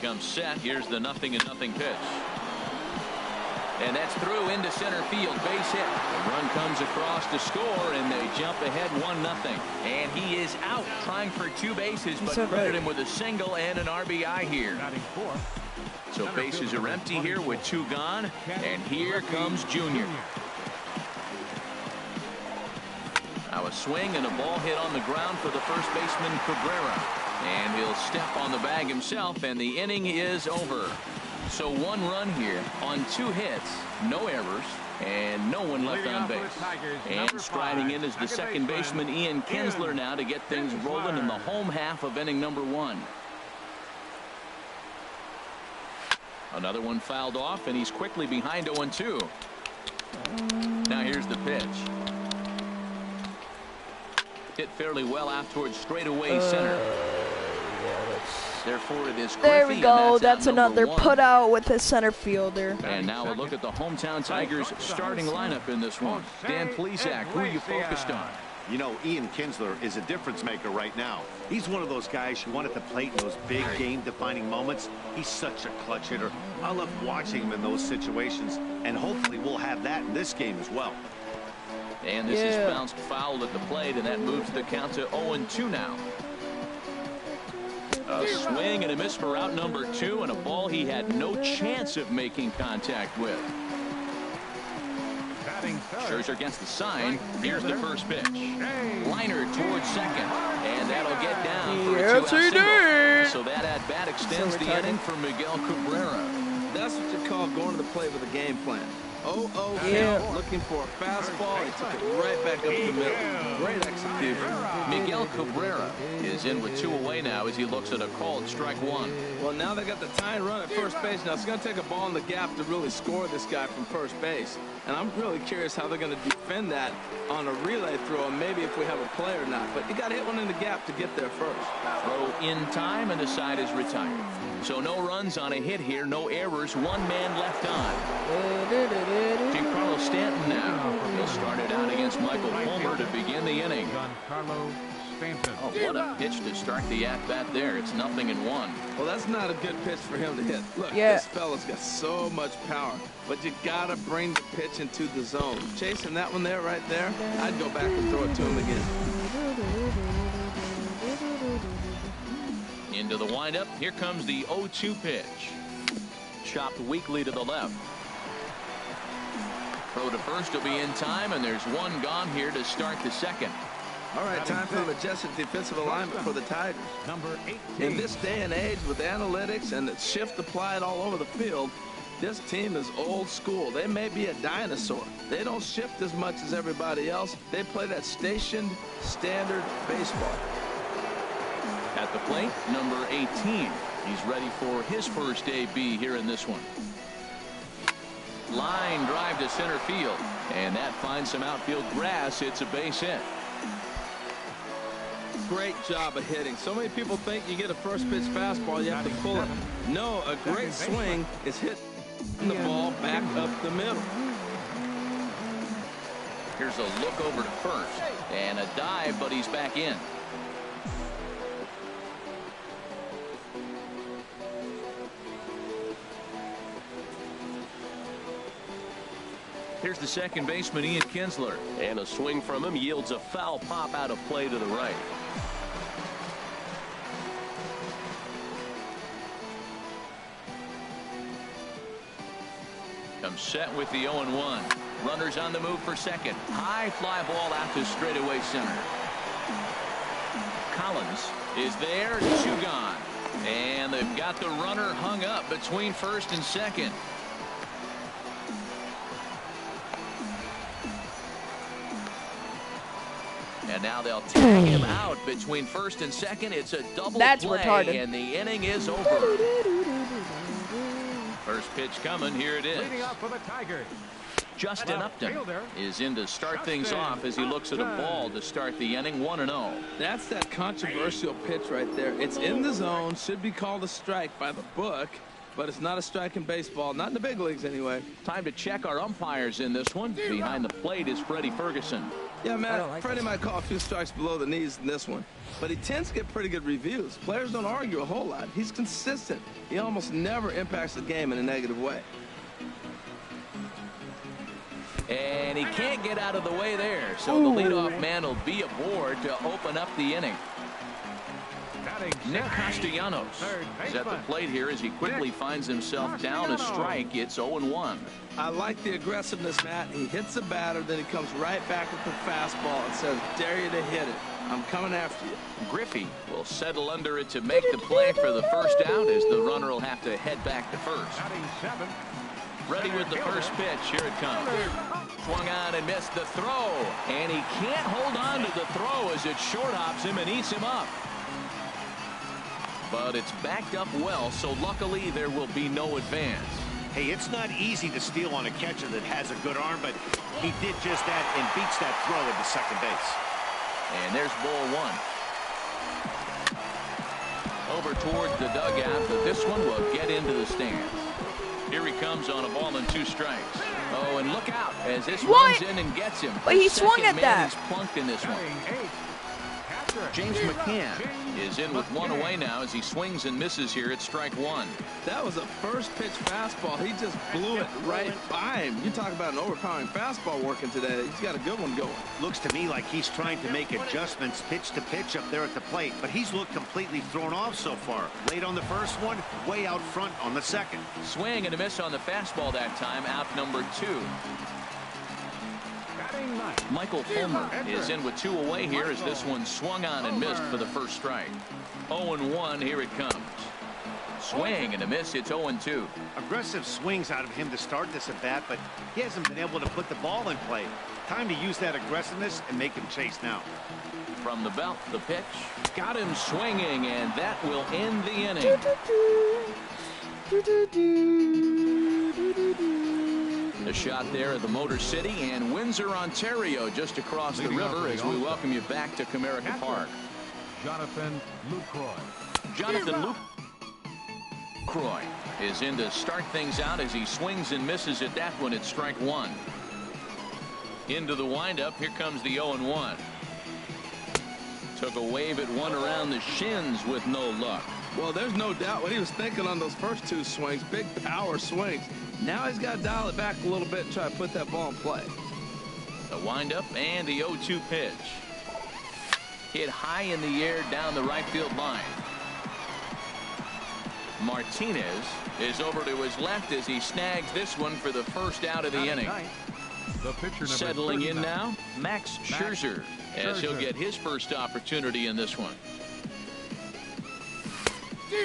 Comes set. Here's the 0-0 pitch. And that's through into center field. Base hit. The run comes across to score, and they jump ahead 1-0. And he is out trying for two bases, but credited him with a single and an RBI here. So bases are empty here with two gone. And here comes Junior. Now a swing and a ball hit on the ground for the first baseman Cabrera. And he'll step on the bag himself, and the inning is over. So one run here on two hits, no errors, and no one left on base. And striding in is the second baseman Ian Kinsler now to get things rolling in the home half of inning number 1. Another one fouled off, and he's quickly behind 0-2. Now here's the pitch. Hit fairly well out towards straightaway center. Therefore, it is Griffey, there we go. That's another 1. put out with the center fielder. And now a look at the hometown Tigers starting lineup in this one. Dan Plesac, who are you focused on? You know, Ian Kinsler is a difference maker right now. He's one of those guys you want at the plate in those big game-defining moments. He's such a clutch hitter. I love watching him in those situations, and hopefully we'll have that in this game as well. And this is bounced foul at the plate, and that moves the count to 0-2 now. A swing and a miss for out number 2, and a ball he had no chance of making contact with. Scherzer against the sign. Here's the first pitch. Liner towards second, and that'll get down for a two-out single. So that at bat extends the inning for Miguel Cabrera. That's what you call going to the plate with a game plan. 0-0 looking for a fastball. He took it right back up the middle. Great execution. Miguel Cabrera is in with 2 away now as he looks at a called strike 1. Well, now they got the tying run at first base. Now it's going to take a ball in the gap to really score this guy from first base. And I'm really curious how they're going to defend that on a relay throw, and maybe if we have a play or not. But you got to hit one in the gap to get there first. Throw in time, and the side is retired. So no runs on a hit here, no errors, 1 man left on. Giancarlo Stanton now. He'll start it out against Michael Fulmer to begin the inning. Giancarlo Stanton. Oh, what a pitch to start the at-bat there. It's 0-1. Well, that's not a good pitch for him to hit. Look, this fella's got so much power, but you got to bring the pitch into the zone. Chasing that one there, right there, I'd go back and throw it to him again. Into the windup. Here comes the 0-2 pitch. Chopped weakly to the left. Throw to first will be in time, and there's 1 gone here to start the second. All right, time for an adjusted defensive alignment for the Tigers. Number 18. In this day and age with analytics and the shift applied all over the field, this team is old school. They may be a dinosaur. They don't shift as much as everybody else. They play that stationed, standard baseball. At the plate, number 18. He's ready for his first AB here in this one. Line drive to center field, and that finds some outfield grass. It's a base hit. Great job of hitting. So many people think you get a first pitch fastball, you have to pull it. No, a great swing is hit And the ball back up the middle. Here's a look over to first. And a dive, but he's back in. Here's the second baseman, Ian Kinsler. And a swing from him yields a foul pop out of play to the right. Comes set with the 0-1. Runners on the move for second. High fly ball out to straightaway center. Collins is there. 2 gone. And they've got the runner hung up between first and second. And now they'll tag him out between first and second. It's a double play, retarded. And the inning is over. First pitch coming. Here it is. Leading off for the Tigers. Justin Upton is in to start things off as he looks at a ball to start the inning. 1-0. That's that controversial pitch right there. It's in the zone, should be called a strike by the book, but it's not a strike in baseball, not in the big leagues anyway. Time to check our umpires in this one. Behind the plate is Freddie Ferguson. Yeah, man, Freddie might call a few strikes below the knees in this one, but he tends to get pretty good reviews. Players don't argue a whole lot. He's consistent. He almost never impacts the game in a negative way. And he can't get out of the way there, so the leadoff man will be aboard to open up the inning. Nick Castellanos is at the plate here as he quickly finds himself down a strike. It's 0-1. I like the aggressiveness, Matt. He hits the batter, then he comes right back with the fastball and says, dare you to hit it. I'm coming after you. Griffey will settle under it to make the play for the first out as the runner will have to head back to first. Ready with the first pitch. Here it comes. Swung on and missed the throw. And he can't hold on to the throw as it short hops him and eats him up. But it's backed up well, so luckily there will be no advance. Hey, it's not easy to steal on a catcher that has a good arm, but he did just that and beats that throw into second base. And there's ball 1. Over towards the dugout, but this one will get into the stands. Here he comes on a ball and 2 strikes. Oh, and look out as this runs in and gets him. But he swung at that. He's plunked in this one. James McCann is in with 1 away now as he swings and misses here at strike 1. That was a first pitch fastball. He just blew it right by him. You talk about an overpowering fastball working today. He's got a good one going. Looks to me like he's trying to make adjustments pitch to pitch up there at the plate, but he's looked completely thrown off so far. Late on the first one, way out front on the second. Swing and a miss on the fastball that time, out number 2. Michael Fulmer is in with 2 away here as this one swung on and missed for the first strike. 0-1, here it comes. Swing and a miss, it's 0-2. Aggressive swings out of him to start this at bat, but he hasn't been able to put the ball in play. Time to use that aggressiveness and make him chase now. From the belt, the pitch. Got him swinging, and that will end the inning. A shot there at the Motor City and Windsor, Ontario, just across the river as we welcome you back to Comerica Park. Jonathan Lucroy. Jonathan Lucroy is in to start things out as he swings and misses at that one at strike 1. Into the windup. Here comes the 0-1. Took a wave at one around the shins with no luck. Well, there's no doubt what he was thinking on those first 2 swings. Big power swings. Now he's got to dial it back a little bit and try to put that ball in play. The windup and the 0-2 pitch. Hit high in the air down the right field line. Martinez is over to his left as he snags this one for the first out of the inning. Settling in now, Max Scherzer, as he'll get his first opportunity in this one.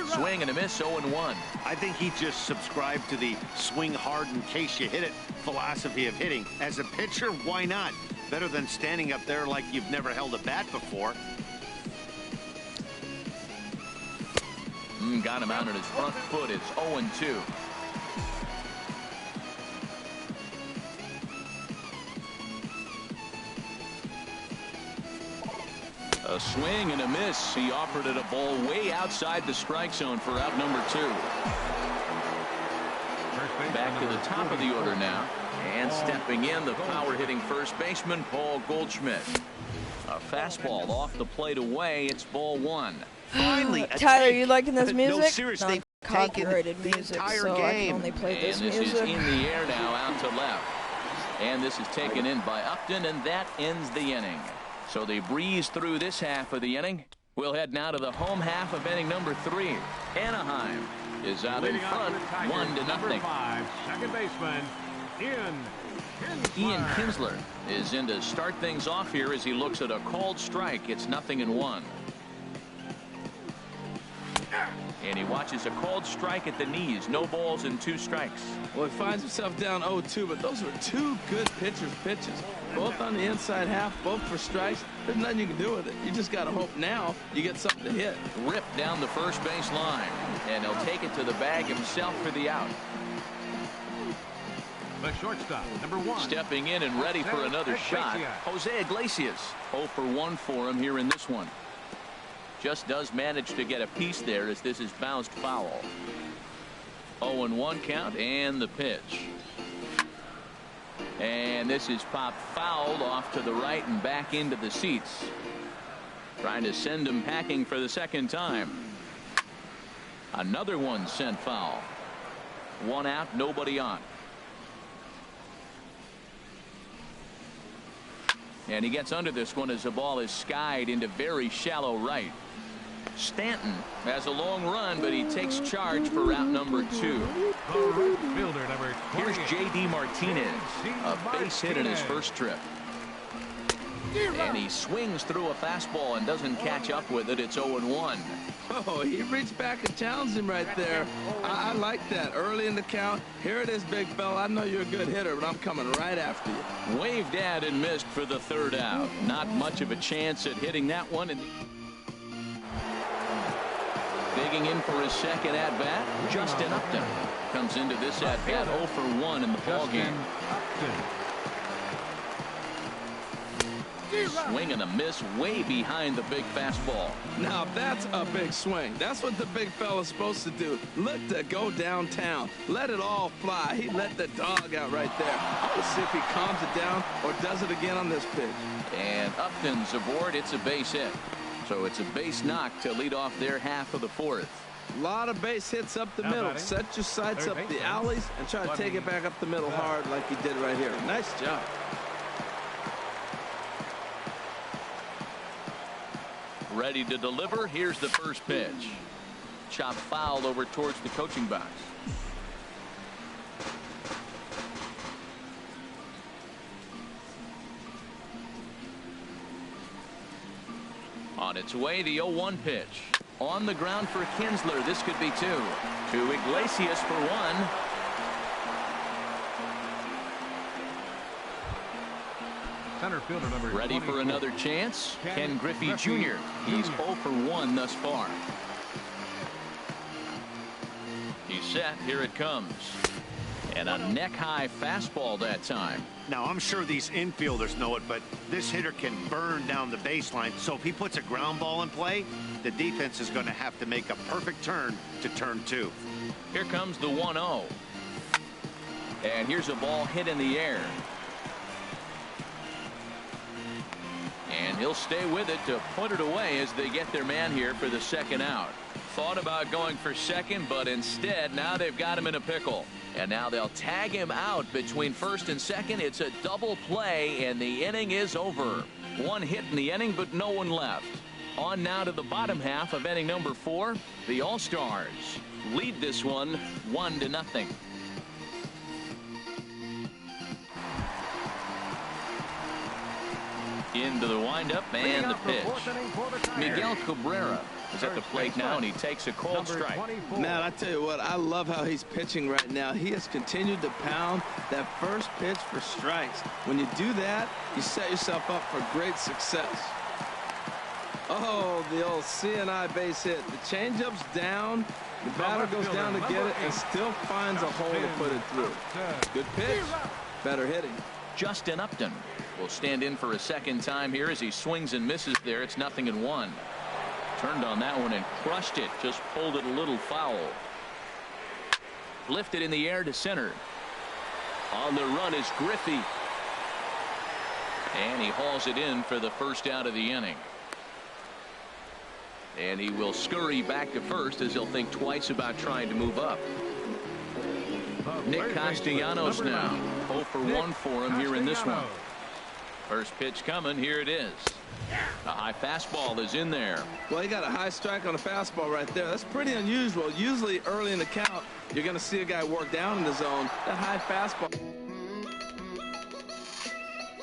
Swing and a miss, 0-1. I think he just subscribed to the swing hard in case you hit it philosophy of hitting. As a pitcher, why not? Better than standing up there like you've never held a bat before. Got him out on his front foot. It's 0-2. A swing and a miss. He offered it a ball way outside the strike zone for out number 2. Back to the top of the order now. And stepping in, the power-hitting first baseman, Paul Goldschmidt. A fastball off the plate away. It's ball one. Finally, Tyler, you liking this music? No, seriously, no, copyrighted music, so I can only play this music. And this is in the air now, out to left. And this is taken in by Upton, and that ends the inning. So they breeze through this half of the inning. We'll head now to the home half of inning number 3. Anaheim is out in front, 1-0. 5, second baseman, Ian Kinsler is in to start things off here as he looks at a called strike. It's 0-1. And he watches a called strike at the knees. No balls and 2 strikes. Well, he finds himself down 0-2, but those were 2 good pitchers' pitches. Both on the inside half, both for strikes. There's nothing you can do with it. You just got to hope now you get something to hit. Ripped down the first base line. And he'll take it to the bag himself for the out. the shortstop, number 1. Stepping in and ready for another shot, Jose Iglesias. 0 for 1 for him here in this one. Just does manage to get a piece there as this is bounced foul. 0-1 count and the pitch. And this is popped fouled off to the right and back into the seats. Trying to send him packing for the second time. Another one sent foul. 1 out, nobody on. And he gets under this one as the ball is skied into very shallow right. Stanton has a long run, but he takes charge for route number 2. The right fielder, number 20. Here's J.D. Martinez, a base hit in his first trip. And he swings through a fastball and doesn't catch up with it. It's 0-1. Oh, he reached back and challenged him right there. I like that. Early in the count. Here it is, big fella. I know you're a good hitter, but I'm coming right after you. Waved at and missed for the 3rd out. Not much of a chance at hitting that one. Digging in for his second at-bat, Justin Upton comes into this at-bat 0 for 1 in the ballgame. Swing and a miss way behind the big fastball. Now that's a big swing. That's what the big fella's supposed to do. Look to go downtown. Let it all fly. He let the dog out right there. Let's see if he calms it down or does it again on this pitch. And Upton's aboard. It's a base hit. So it's a base knock to lead off their half of the 4th. A lot of base hits up the middle. Set your sights up the alleys and try to take it back up the middle hard like he did right here. Nice job. Ready to deliver. Here's the first pitch. Chop foul over towards the coaching box. On its way, the 0-1 pitch. On the ground for Kinsler. This could be 2. To Iglesias for 1. Center fielder number Ready 24. For another chance. Ken Griffey Jr. He's 0 for 1 thus far. He's set. Here it comes. And a neck-high fastball that time. Now, I'm sure these infielders know it, but this hitter can burn down the baseline. So if he puts a ground ball in play, the defense is going to have to make a perfect turn to turn 2. Here comes the 1-0. And here's a ball hit in the air. And he'll stay with it to put it away as they get their man here for the second out. Thought about going for second, but instead now they've got him in a pickle. And now they'll tag him out between first and second. It's a double play, and the inning is over. 1 hit in the inning, but no one left. On now to the bottom half of inning number 4. The All-Stars lead this one 1-0. Into the windup and the pitch. Miguel Cabrera is at the plate now, and he takes a cold strike. Man, I tell you what, I love how he's pitching right now. He has continued to pound that first pitch for strikes. When you do that, you set yourself up for great success. Oh, the old C&I base hit. The changeup's down. The batter goes down to get it and still finds a hole to put it through. Good pitch, better hitting. Justin Upton will stand in for a second time here as he swings and misses there. It's 0-1. Turned on that one and crushed it. Just pulled it a little foul. Lifted in the air to center. On the run is Griffey. And he hauls it in for the first out of the inning. And he will scurry back to first as he'll think twice about trying to move up. Nick Castellanos now 0 for 1 for him here in this one. First pitch coming. Here it is. A high fastball is in there. Well, he got a high strike on a fastball right there. That's pretty unusual. Usually early in the count, you're going to see a guy work down in the zone. That high fastball.